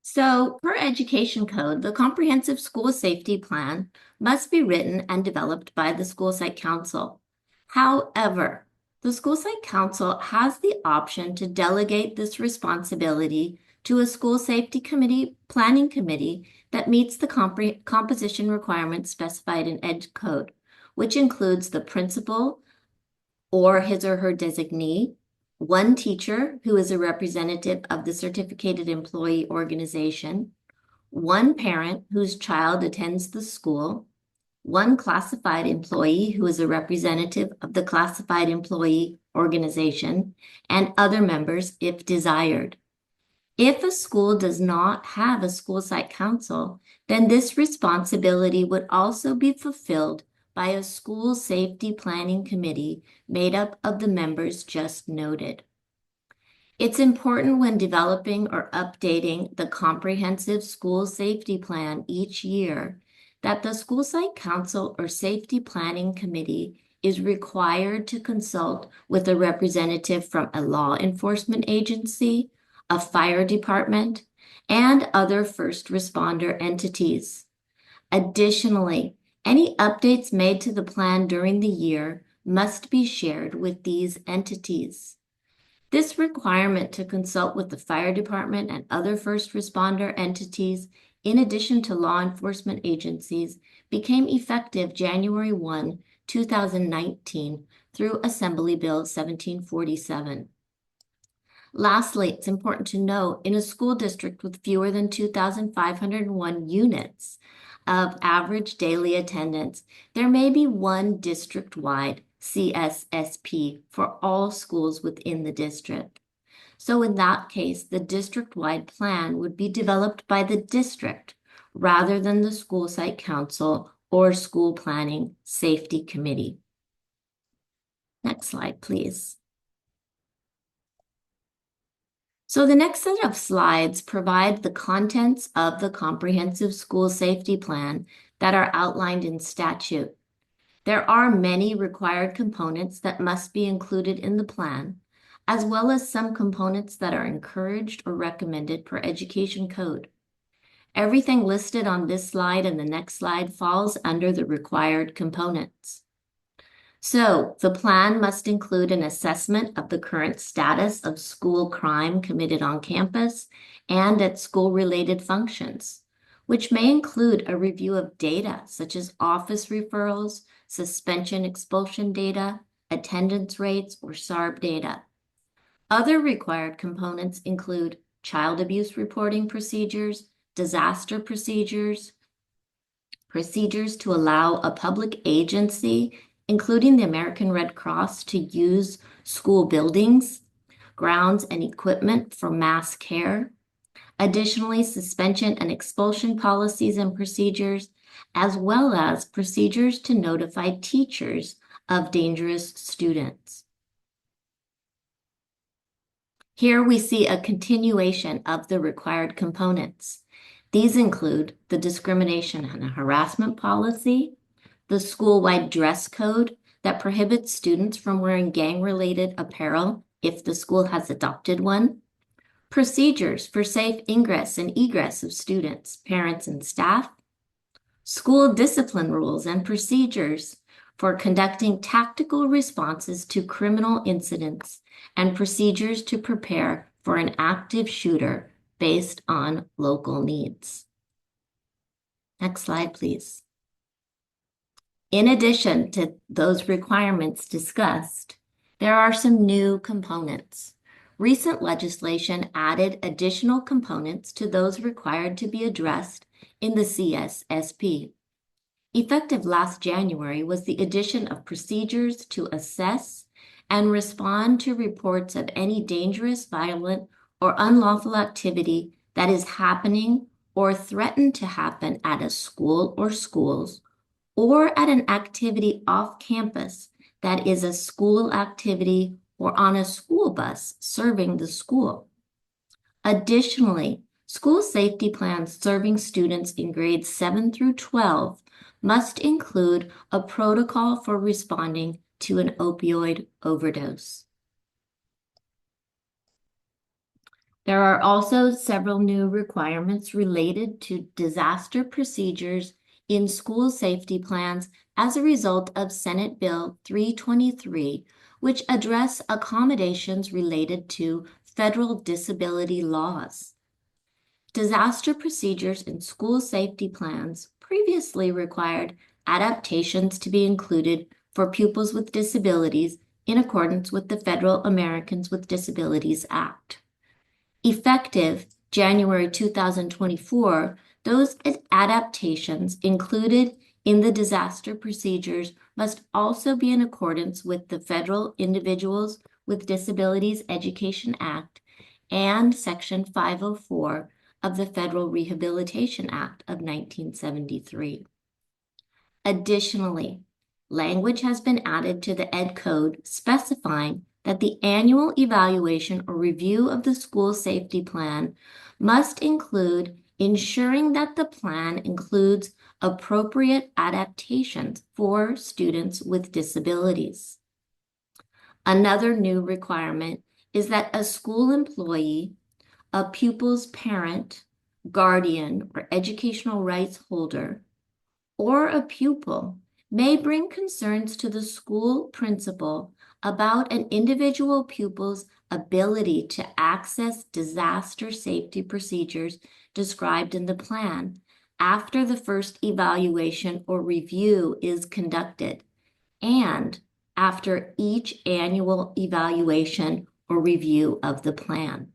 So per Education Code, the Comprehensive School Safety Plan must be written and developed by the School Site Council. However, the School Site Council has the option to delegate this responsibility to a school safety committee, planning committee that meets the composition requirements specified in Ed Code, which includes the principal or his or her designee, one teacher who is a representative of the certificated employee organization, one parent whose child attends the school, one classified employee who is a representative of the classified employee organization, and other members if desired. If a school does not have a school site council, then this responsibility would also be fulfilled by a school safety planning committee made up of the members just noted. It's important when developing or updating the comprehensive school safety plan each year that the school site council or safety planning committee is required to consult with a representative from a law enforcement agency, a fire department, and other first responder entities. Additionally, any updates made to the plan during the year must be shared with these entities. This requirement to consult with the fire department and other first responder entities, in addition to law enforcement agencies, became effective January 1, 2019 through Assembly Bill 1747. Lastly, it's important to note in a school district with fewer than 2,501 units of average daily attendance, there may be one district-wide CSSP for all schools within the district. So in that case, the district-wide plan would be developed by the district rather than the school site council or school planning safety committee. Next slide, please. So the next set of slides provide the contents of the comprehensive school safety plan that are outlined in statute. There are many required components that must be included in the plan, as well as some components that are encouraged or recommended per Education Code. Everything listed on this slide and the next slide falls under the required components. So the plan must include an assessment of the current status of school crime committed on campus and at school-related functions, which may include a review of data such as office referrals, suspension expulsion data, attendance rates, or SARB data. Other required components include child abuse reporting procedures, disaster procedures, procedures to allow a public agency, including the American Red Cross, to use school buildings, grounds, and equipment for mass care. Additionally, suspension and expulsion policies and procedures, as well as procedures to notify teachers of dangerous students. Here we see a continuation of the required components. These include the discrimination and harassment policy, the school-wide dress code that prohibits students from wearing gang-related apparel if the school has adopted one, procedures for safe ingress and egress of students, parents, and staff, school discipline rules and procedures for conducting tactical responses to criminal incidents, and procedures to prepare for an active shooter based on local needs. Next slide, please. In addition to those requirements discussed, there are some new components. Recent legislation added additional components to those required to be addressed in the CSSP. Effective last January was the addition of procedures to assess and respond to reports of any dangerous, violent, or unlawful activity that is happening or threatened to happen at a school or schools, or at an activity off campus that is a school activity or on a school bus serving the school. Additionally, school safety plans serving students in grades 7 through 12 must include a protocol for responding to an opioid overdose. There are also several new requirements related to disaster procedures in school safety plans as a result of Senate Bill 323, which address accommodations related to federal disability laws. Disaster procedures in school safety plans previously required adaptations to be included for pupils with disabilities in accordance with the Federal Americans with Disabilities Act. Effective January 2024, those adaptations included in the disaster procedures must also be in accordance with the Federal Individuals with Disabilities Education Act and Section 504 of the Federal Rehabilitation Act of 1973. Additionally, language has been added to the Ed Code specifying that the annual evaluation or review of the school safety plan must include ensuring that the plan includes appropriate adaptations for students with disabilities. Another new requirement is that a school employee, a pupil's parent, guardian, or educational rights holder, or a pupil may bring concerns to the school principal about an individual pupil's ability to access disaster safety procedures described in the plan after the first evaluation or review is conducted and after each annual evaluation or review of the plan.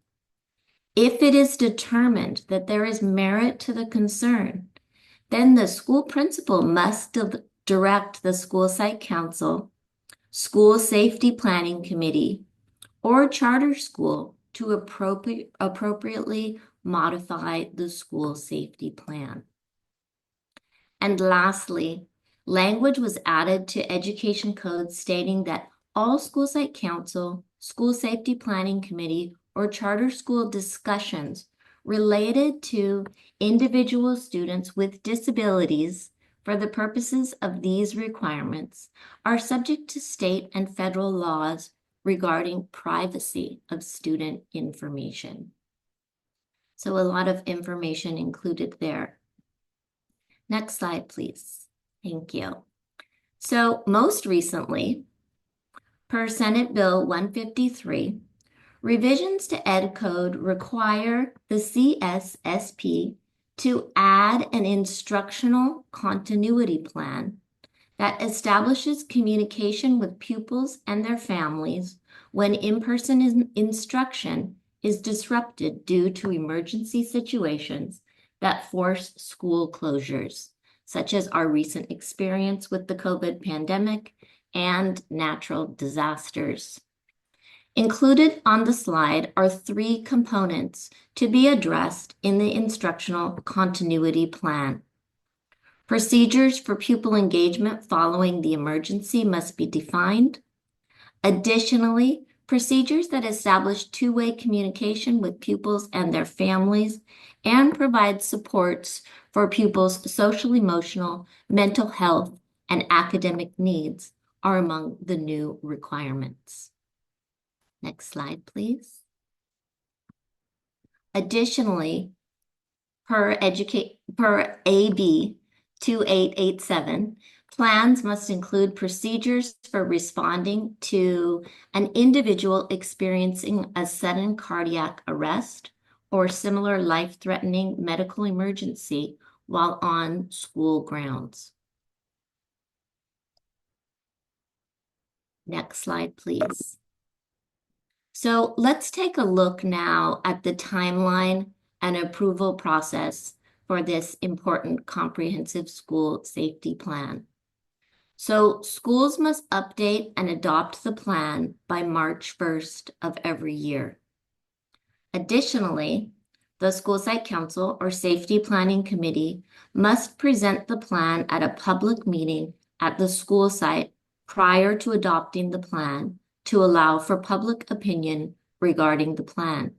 If it is determined that there is merit to the concern, then the school principal must direct the school site council, school safety planning committee, or charter school to appropriately modify the school safety plan. And lastly, language was added to education codes stating that all school site council, school safety planning committee, or charter school discussions related to individual students with disabilities for the purposes of these requirements are subject to state and federal laws regarding privacy of student information. So a lot of information included there. Next slide, please. Thank you. So most recently, per Senate Bill 153, revisions to Ed Code require the CSSP to add an instructional continuity plan that establishes communication with pupils and their families when in-person instruction is disrupted due to emergency situations that force school closures, such as our recent experience with the COVID pandemic and natural disasters. Included on the slide are 3 components to be addressed in the instructional continuity plan. Procedures for pupil engagement following the emergency must be defined. Additionally, procedures that establish two-way communication with pupils and their families and provide supports for pupils' social, emotional, mental health, and academic needs are among the new requirements. Next slide, please. Additionally, per AB 2887, plans must include procedures for responding to an individual experiencing a sudden cardiac arrest or similar life-threatening medical emergency while on school grounds. Next slide, please. So let's take a look now at the timeline and approval process for this important comprehensive school safety plan. So schools must update and adopt the plan by March 1st of every year. Additionally, the School Site Council or Safety Planning Committee must present the plan at a public meeting at the school site prior to adopting the plan to allow for public opinion regarding the plan.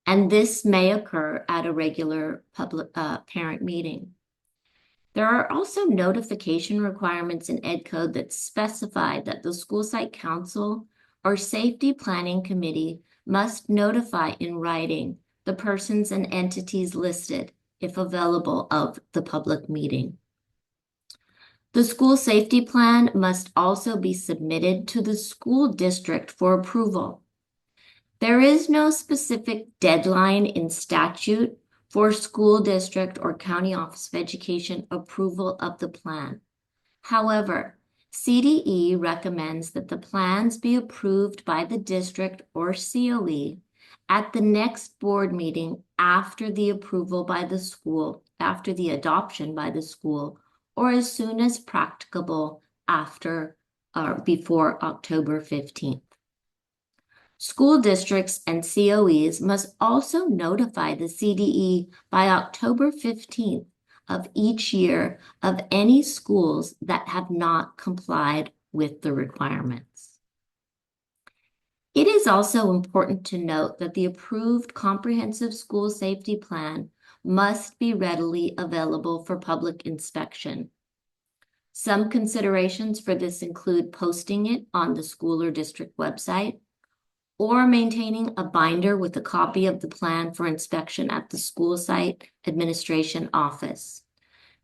And this may occur at a regular public parent meeting. There are also notification requirements in Ed Code that specify that the School Site Council or Safety Planning Committee must notify in writing the persons and entities listed, if available, of the public meeting. The school safety plan must also be submitted to the school district for approval. There is no specific deadline in statute for school district or county office of education approval of the plan. However, CDE recommends that the plans be approved by the district or COE at the next board meeting after the approval by the school, after the adoption by the school, or as soon as practicable after or before October 15th. School districts and COEs must also notify the CDE by October 15th of each year of any schools that have not complied with the requirements. It is also important to note that the approved comprehensive school safety plan must be readily available for public inspection. Some considerations for this include posting it on the school or district website, or maintaining a binder with a copy of the plan for inspection at the school site administration office.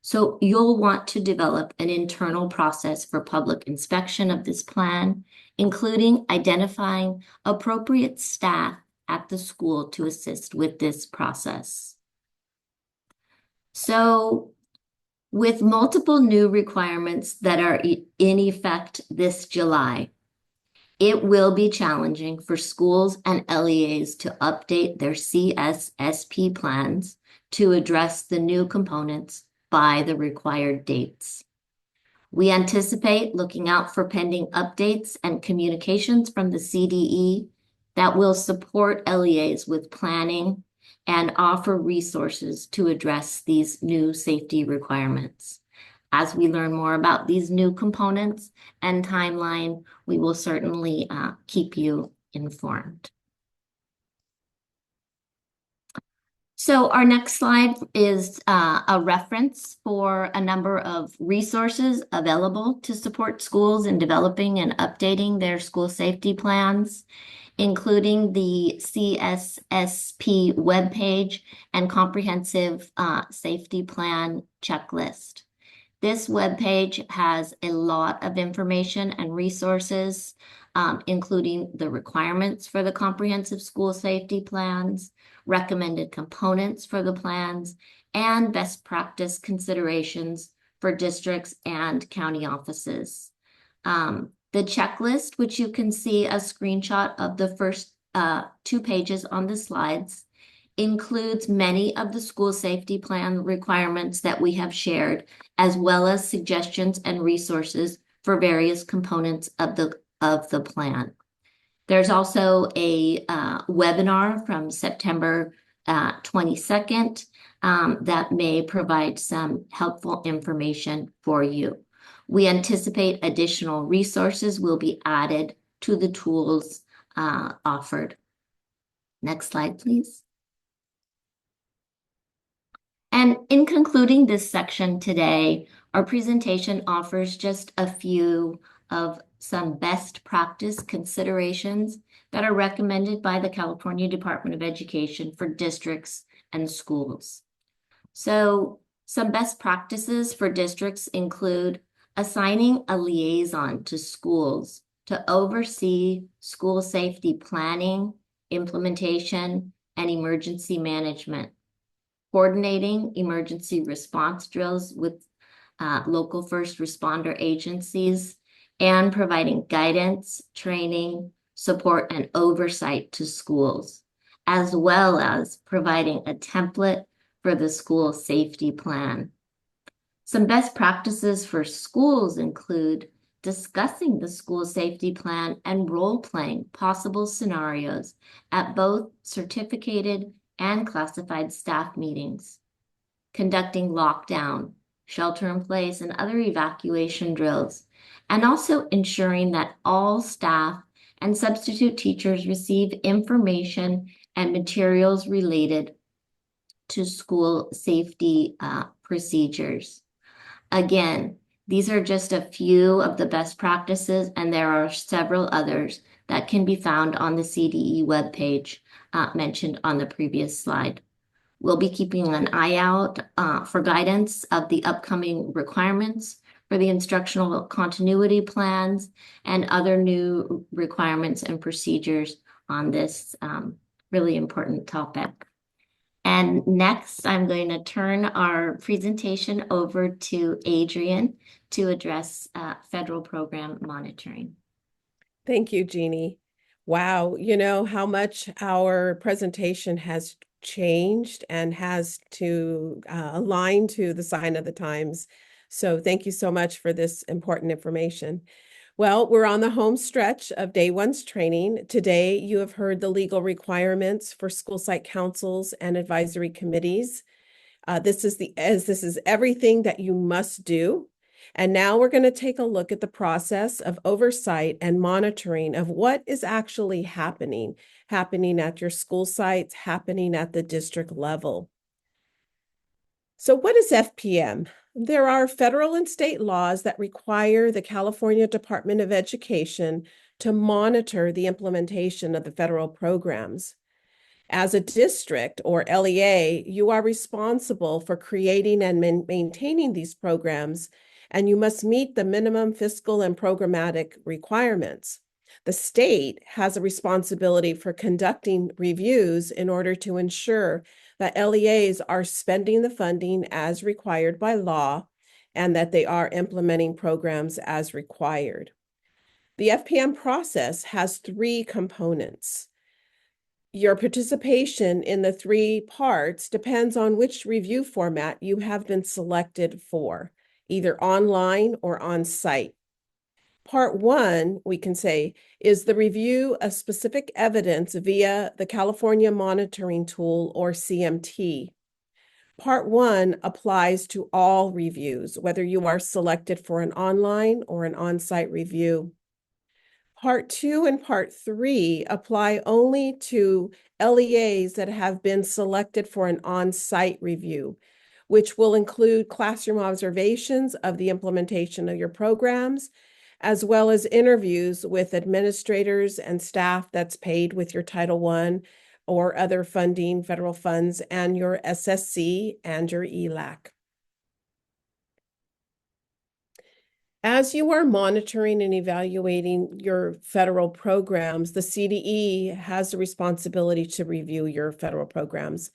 So you'll want to develop an internal process for public inspection of this plan, including identifying appropriate staff at the school to assist with this process. So with multiple new requirements that are in effect this July, it will be challenging for schools and LEAs to update their CSSP plans to address the new components by the required dates. We anticipate looking out for pending updates and communications from the CDE that will support LEAs with planning and offer resources to address these new safety requirements. As we learn more about these new components and timeline, we will certainly keep you informed. So our next slide is a reference for a number of resources available to support schools in developing and updating their school safety plans, including the CSSP webpage and comprehensive safety plan checklist. This webpage has a lot of information and resources, including the requirements for the comprehensive school safety plans, recommended components for the plans, and best practice considerations for districts and county offices. The checklist, which you can see a screenshot of the first 2 pages on the slides, includes many of the school safety plan requirements that we have shared, as well as suggestions and resources for various components of the plan. There's also a webinar from September 22nd that may provide some helpful information for you. We anticipate additional resources will be added to the tools offered. Next slide, please. And in concluding this section today, our presentation offers just a few of some best practice considerations that are recommended by the California Department of Education for districts and schools. So some best practices for districts include assigning a liaison to schools to oversee school safety planning, implementation, and emergency management. coordinating emergency response drills with local first responder agencies, and providing guidance, training, support, and oversight to schools, as well as providing a template for the school safety plan. Some best practices for schools include discussing the school safety plan and role-playing possible scenarios at both certificated and classified staff meetings, conducting lockdown, shelter-in-place, and other evacuation drills, and also ensuring that all staff and substitute teachers receive information and materials related to school safety procedures. Again, these are just a few of the best practices, and there are several others that can be found on the CDE webpage mentioned on the previous slide. We'll be keeping an eye out for guidance of the upcoming requirements for the instructional continuity plans and other new requirements and procedures on this really important topic. And next, I'm going to turn our presentation over to Adrian to address federal program monitoring. Thank you, Jeannie. Wow, you know how much our presentation has changed and has to align to the sign of the times. So thank you so much for this important information. Well, we're on the home stretch of day one's training. Today, you have heard the legal requirements for school site councils and advisory committees. This is everything that you must do. And now we're going to take a look at the process of oversight and monitoring of what is actually happening at your school sites, happening at the district level. So what is FPM? There are federal and state laws that require the California Department of Education to monitor the implementation of the federal programs. As a district or LEA, you are responsible for creating and maintaining these programs, and you must meet the minimum fiscal and programmatic requirements. The state has a responsibility for conducting reviews in order to ensure that LEAs are spending the funding as required by law and that they are implementing programs as required. The FPM process has three components. Your participation in the three parts depends on which review format you have been selected for, either online or on-site. Part one, we can say, is the review of specific evidence via the California Monitoring Tool, or CMT. Part one applies to all reviews, whether you are selected for an online or an on-site review. Part two and part three apply only to LEAs that have been selected for an on-site review, which will include classroom observations of the implementation of your programs, as well as interviews with administrators and staff that's paid with your Title I or other funding, federal funds, and your SSC and your ELAC. As you are monitoring and evaluating your federal programs, the CDE has the responsibility to review your federal programs.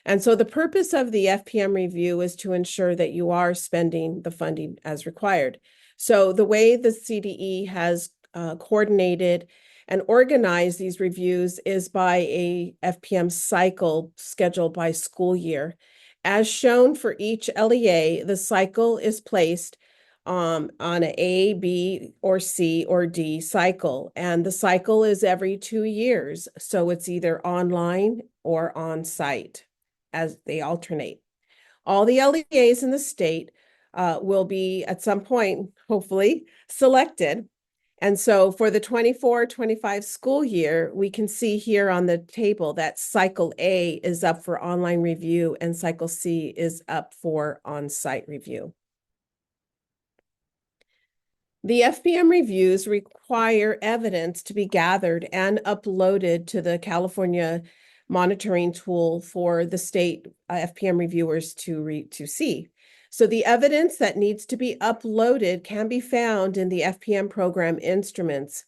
And so the purpose of the FPM review is to ensure that you are spending the funding as required. So the way the CDE has coordinated and organized these reviews is by a FPM cycle scheduled by school year. As shown for each LEA, the cycle is placed on an A, B, or C, or D cycle. And the cycle is every 2 years. So it's either online or on-site as they alternate. All the LEAs in the state will be at some point, hopefully, selected. And so for the 24-25 school year, we can see here on the table that cycle A is up for online review and cycle C is up for on-site review. The FPM reviews require evidence to be gathered and uploaded to the California monitoring tool for the state FPM reviewers to see. So the evidence that needs to be uploaded can be found in the FPM program instruments.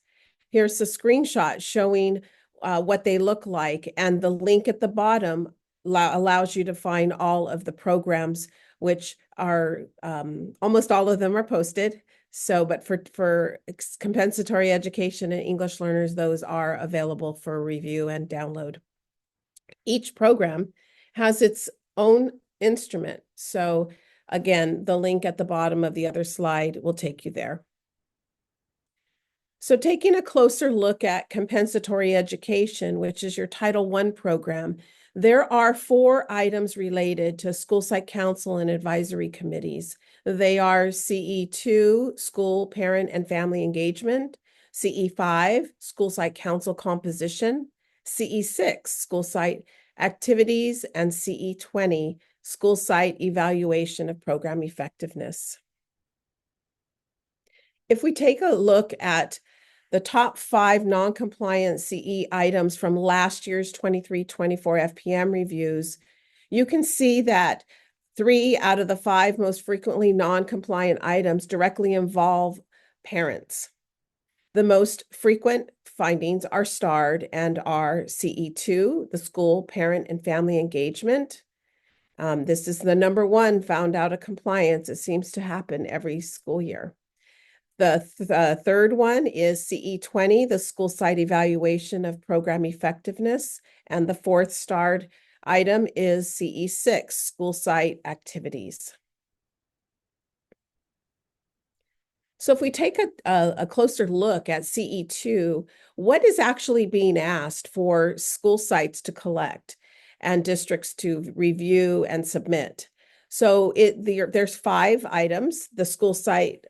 Here's a screenshot showing what they look like, and the link at the bottom allows you to find all of the programs, which are almost all of them are posted. So, but for compensatory education and English learners, those are available for review and download. Each program has its own instrument. So again, the link at the bottom of the other slide will take you there. So taking a closer look at compensatory education, which is your Title I program, there are 4 items related to school site council and advisory committees. They are CE2, school parent and family engagement, CE5, school site council composition, CE6, school site activities, and CE20, school site evaluation of program effectiveness. If we take a look at the top 5 non-compliant CE items from last year's 23-24 FPM reviews, you can see that 3 out of the 5 most frequently non-compliant items directly involve parents. The most frequent findings are starred and are CE2, the school parent and family engagement. This is the #1 found out of compliance. It seems to happen every school year. The third one is CE20, the school site evaluation of program effectiveness. And the 4th starred item is CE6, school site activities. So if we take a closer look at CE2, what is actually being asked for school sites to collect and districts to review and submit? So there's 5 items. The school site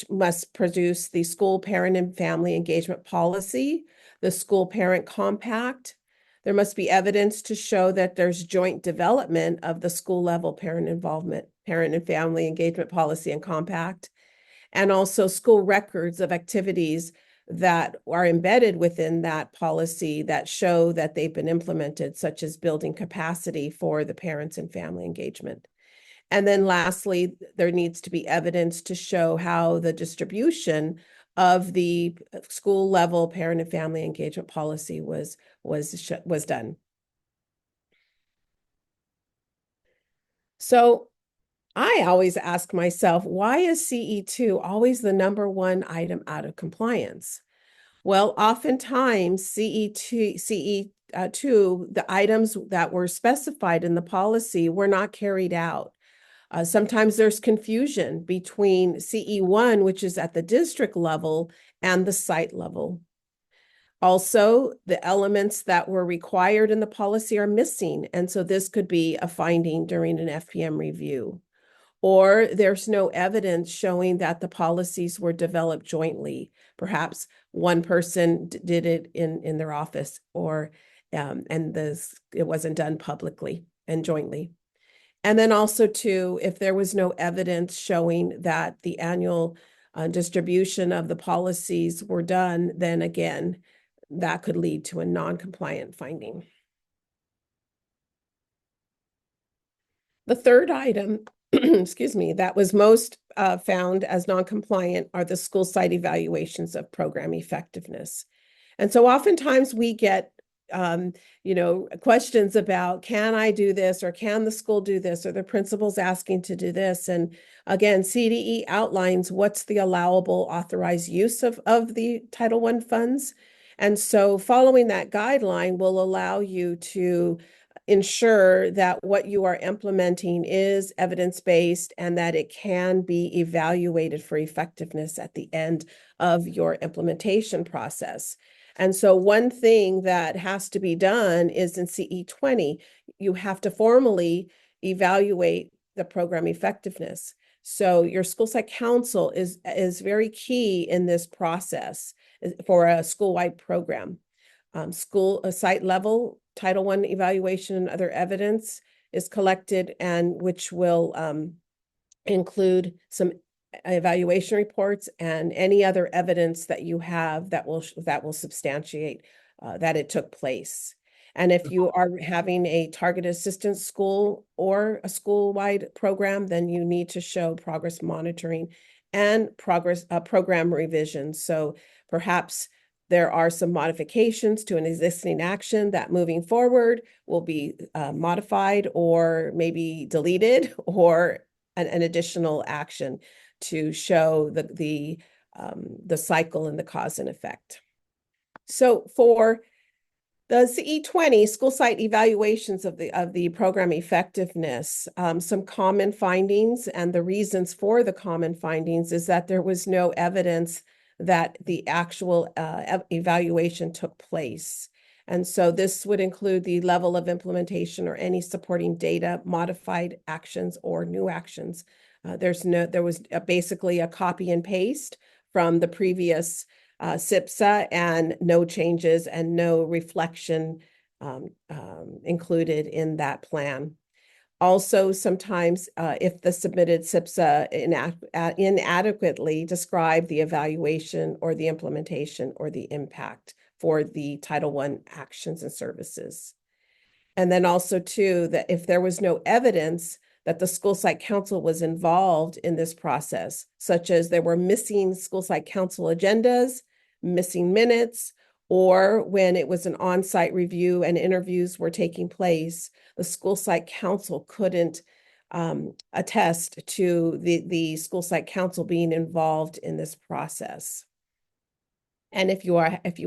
must produce the school parent and family engagement policy, the school parent compact. There must be evidence to show that there's joint development of the school level parent involvement, parent and family engagement policy and compact, and also school records of activities that are embedded within that policy that show that they've been implemented, such as building capacity for the parents and family engagement. And then lastly, there needs to be evidence to show how the distribution of the school level parent and family engagement policy was done. So I always ask myself, why is CE2 always the #1 item out of compliance? Well, oftentimes CE2, the items that were specified in the policy were not carried out. Sometimes there's confusion between CE1, which is at the district level, and the site level. Also, the elements that were required in the policy are missing, and so this could be a finding during an FPM review. Or there's no evidence showing that the policies were developed jointly. Perhaps one person did it in their office, or it wasn't done publicly and jointly. And then also too, if there was no evidence showing that the annual distribution of the policies were done, then again, that could lead to a non-compliant finding. The third item, excuse me, that was most found as non-compliant are the school site evaluations of program effectiveness. And so oftentimes we get questions about, can I do this, or can the school do this, or the principal's asking to do this. And again, CDE outlines what's the allowable authorized use of the Title I funds. And so following that guideline will allow you to ensure that what you are implementing is evidence-based and that it can be evaluated for effectiveness at the end of your implementation process. And so one thing that has to be done is in CE20, you have to formally evaluate the program effectiveness. So your school site council is very key in this process for a school-wide program. School site level Title I evaluation and other evidence is collected, and which will include some evaluation reports and any other evidence that you have that will substantiate that it took place. And if you are having a targeted assistance school or a school-wide program, then you need to show progress monitoring and program revision. So perhaps there are some modifications to an existing action that moving forward will be modified or maybe deleted, or an additional action to show the cycle and the cause and effect. So for the CE20 school site evaluations of the program effectiveness, some common findings, and the reasons for the common findings is that there was no evidence that the actual evaluation took place. And so this would include the level of implementation or any supporting data, modified actions, or new actions. There was basically a copy and paste from the previous SIPSA, and no changes and no reflection included in that plan. Also, sometimes if the submitted SIPSA inadequately describe the evaluation or the implementation or the impact for the Title I actions and services. And then also too, that if there was no evidence that the school site council was involved in this process, such as there were missing school site council agendas, missing minutes, or when it was an on-site review and interviews were taking place, the school site council couldn't attest to the school site council being involved in this process. And if you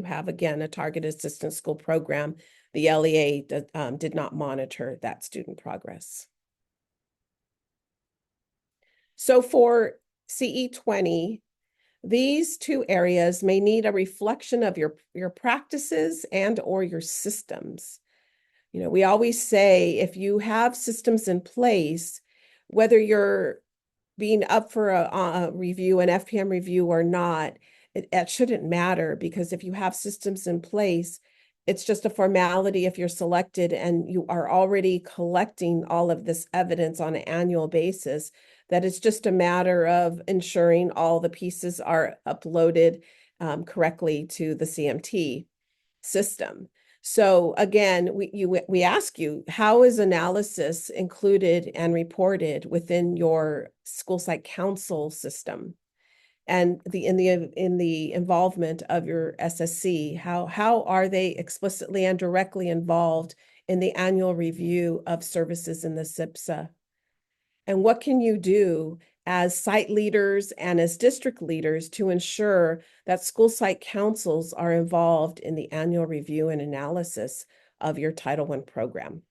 have, again, a targeted assistance school program, the LEA did not monitor that student progress. So for CE20, these two areas may need a reflection of your practices and or your systems. You know, we always say if you have systems in place, whether you're being up for a review, an FPM review or not, it shouldn't matter, because if you have systems in place, it's just a formality if you're selected and you are already collecting all of this evidence on an annual basis, that it's just a matter of ensuring all the pieces are uploaded correctly to the CMT system. So again, we ask you, how is analysis included and reported within your school site council system? And in the involvement of your SSC, how are they explicitly and directly involved in the annual review of services in the SIPSA? And what can you do as site leaders and as district leaders to ensure that school site councils are involved in the annual review and analysis of your Title I program?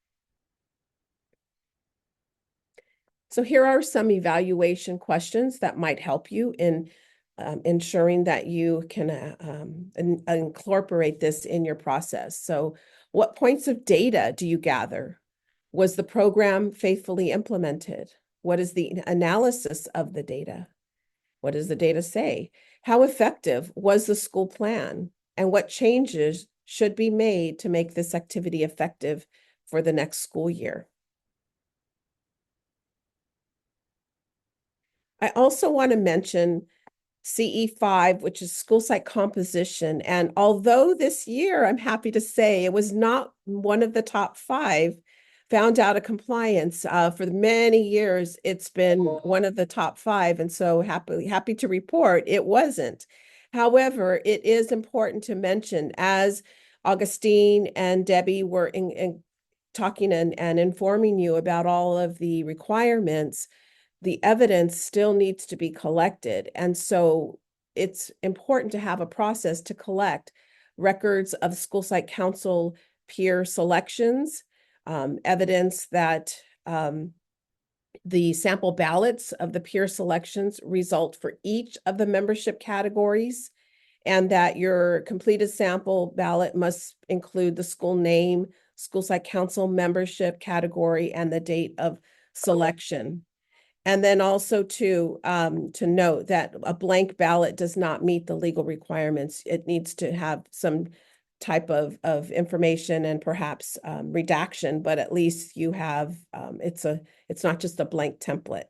So here are some evaluation questions that might help you in ensuring that you can incorporate this in your process. So what points of data do you gather? Was the program faithfully implemented? What is the analysis of the data? What does the data say? How effective was the school plan? And what changes should be made to make this activity effective for the next school year? I also want to mention CE5, which is school site composition. And although this year, I'm happy to say, it was not one of the top 5 found out of compliance. For many years, it's been one of the top 5. And so happy to report it wasn't. However, it is important to mention, as Augustine and Debbie were talking and informing you about all of the requirements, the evidence still needs to be collected. And so it's important to have a process to collect records of school site council peer selections, evidence that the sample ballots of the peer selections result for each of the membership categories, and that your completed sample ballot must include the school name, school site council membership category, and the date of selection. And then also to note that a blank ballot does not meet the legal requirements. It needs to have some type of information and perhaps redaction, but at least you have, it's not just a blank template.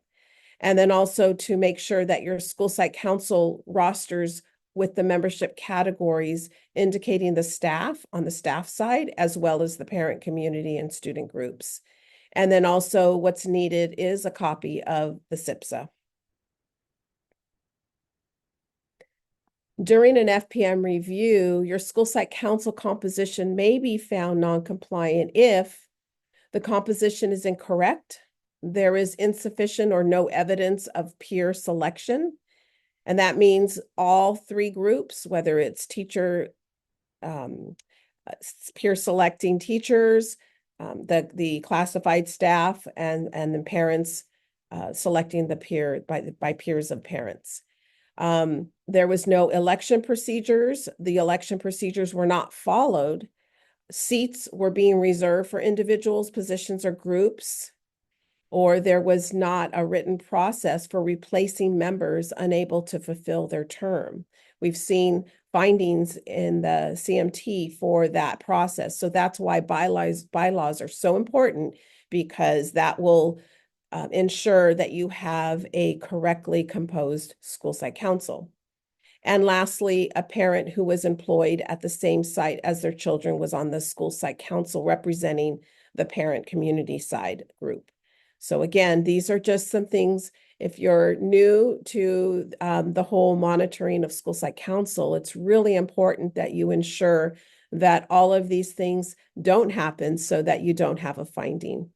And then also to make sure that your school site council rosters with the membership categories indicating the staff on the staff side, as well as the parent community and student groups. And then also what's needed is a copy of the SIPSA. During an FPM review, your school site council composition may be found non-compliant if the composition is incorrect, there is insufficient or no evidence of peer selection, and that means all three groups, whether it's teacher, peer selecting teachers, the classified staff, and the parents selecting the peer by peers of parents. There was no election procedures. The election procedures were not followed. Seats were being reserved for individuals, positions, or groups, or there was not a written process for replacing members unable to fulfill their term. We've seen findings in the CMT for that process. So that's why bylaws are so important, because that will ensure that you have a correctly composed school site council. And lastly, a parent who was employed at the same site as their children was on the school site council representing the parent community side group. So again, these are just some things. If you're new to the whole monitoring of school site council, it's really important that you ensure that all of these things don't happen so that you don't have a finding.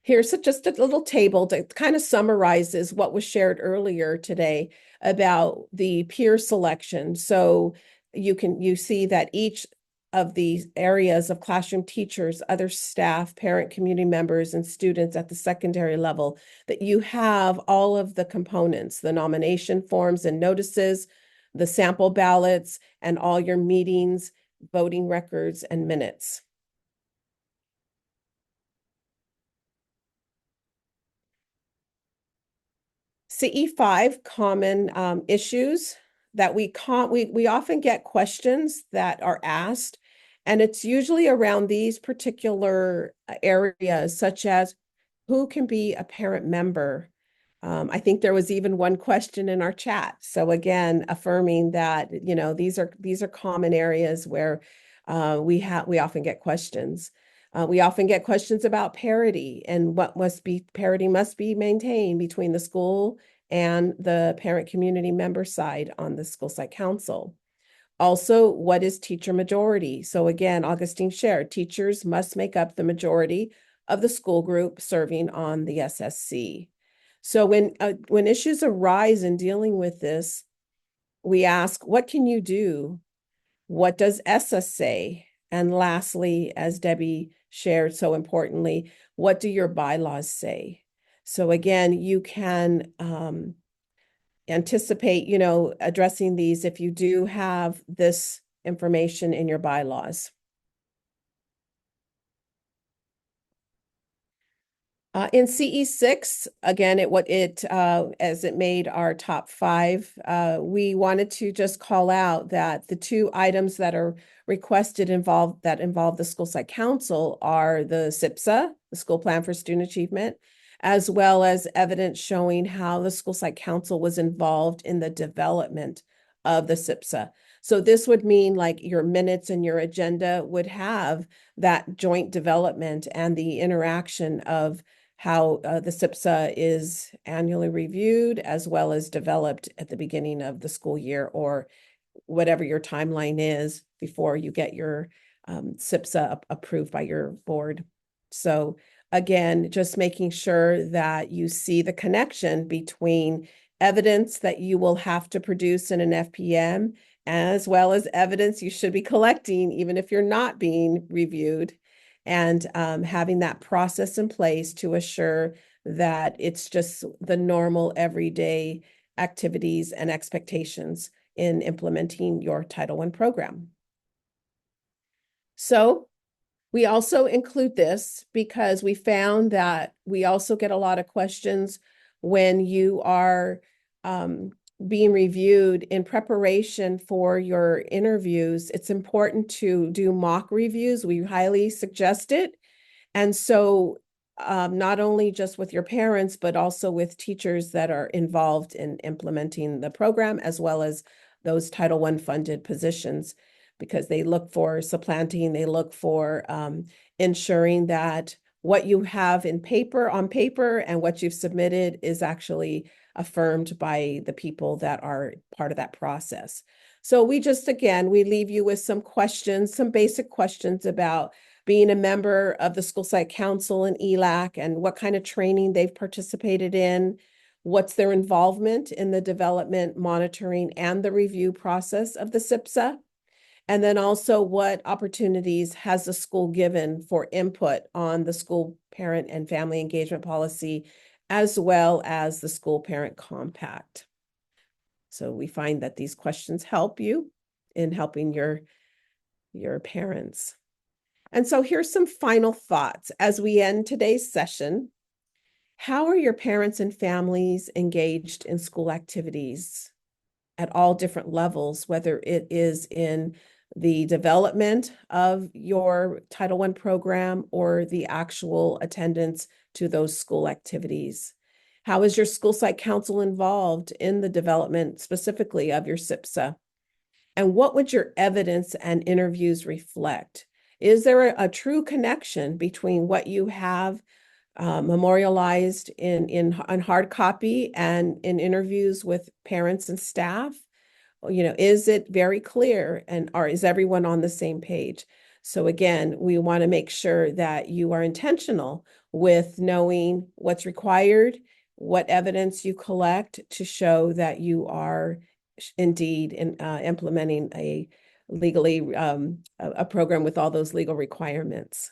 Here's just a little table that kind of summarizes what was shared earlier today about the peer selection. So you see that each of these areas of classroom teachers, other staff, parent community members, and students at the secondary level, that you have all of the components, the nomination forms and notices, the sample ballots, and all your meetings, voting records, and minutes. CE5 common issues that we often get questions that are asked, and it's usually around these particular areas, such as who can be a parent member. I think there was even one question in our chat. So again, affirming that, you know, these are common areas where we often get questions. We often get questions about parity and parity must be maintained between the school and the parent community member side on the school site council. Also, what is teacher majority? So again, Augustine shared, teachers must make up the majority of the school group serving on the SSC. So when issues arise in dealing with this, we ask, what can you do? What does ESSA say? And lastly, as Debbie shared so importantly, what do your bylaws say? So again, you can anticipate, you know, addressing these if you do have this information in your bylaws. In CE6, again, as it made our top 5, we wanted to just call out that the 2 items that are requested involve the school site council are the SIPSA, the School Plan for Student Achievement, as well as evidence showing how the school site council was involved in the development of the SIPSA. So this would mean like your minutes and your agenda would have that joint development and the interaction of how the SIPSA is annually reviewed as well as developed at the beginning of the school year or whatever your timeline is before you get your SIPSA approved by your board. So again, just making sure that you see the connection between evidence that you will have to produce in an FPM as well as evidence you should be collecting even if you're not being reviewed, and having that process in place to assure that it's just the normal everyday activities and expectations in implementing your Title I program. So we also include this because we found that we also get a lot of questions when you are being reviewed in preparation for your interviews. It's important to do mock reviews. We highly suggest it. And so not only just with your parents, but also with teachers that are involved in implementing the program, as well as those Title I funded positions, because they look for supplanting, they look for ensuring that what you have on paper and what you've submitted is actually affirmed by the people that are part of that process. So we just, again, we leave you with some questions, some basic questions about being a member of the School Site Council and ELAC and what kind of training they've participated in, what's their involvement in the development, monitoring, and the review process of the SIPSA. And then also what opportunities has the school given for input on the school parent and family engagement policy, as well as the school parent compact. So we find that these questions help you in helping your parents. And so here's some final thoughts as we end today's session. How are your parents and families engaged in school activities at all different levels, whether it is in the development of your Title I program or the actual attendance to those school activities? How is your school site council involved in the development specifically of your SIPSA? And what would your evidence and interviews reflect? Is there a true connection between what you have memorialized on hard copy and in interviews with parents and staff? Is it very clear or is everyone on the same page? So again, we want to make sure that you are intentional with knowing what's required, what evidence you collect to show that you are indeed implementing a legally a program with all those legal requirements.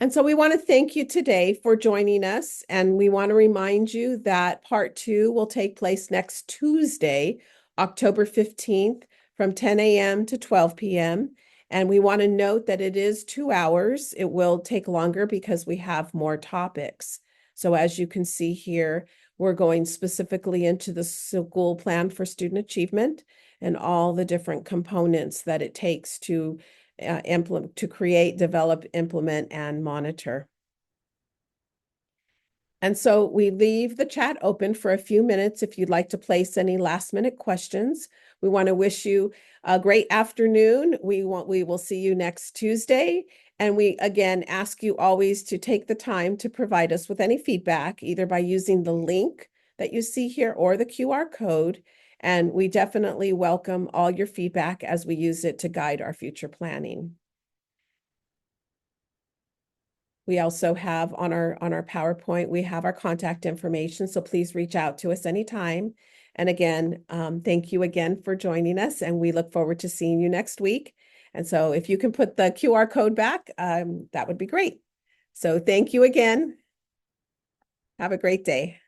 And so we want to thank you today for joining us. And we want to remind you that part 2 will take place next Tuesday, October 15th from 10 a.m. to 12 p.m. And we want to note that it is 2 hours. It will take longer because we have more topics. So as you can see here, we're going specifically into the school plan for student achievement and all the different components that it takes to create, develop, implement, and monitor. And so we leave the chat open for a few minutes if you'd like to place any last-minute questions. We want to wish you a great afternoon. We will see you next Tuesday. And we, again, ask you always to take the time to provide us with any feedback, either by using the link that you see here or the QR code. And we definitely welcome all your feedback as we use it to guide our future planning. We also have on our PowerPoint, we have our contact information, so please reach out to us anytime. And again, thank you again for joining us, and we look forward to seeing you next week. And so if you can put the QR code back, that would be great. So thank you again. Have a great day.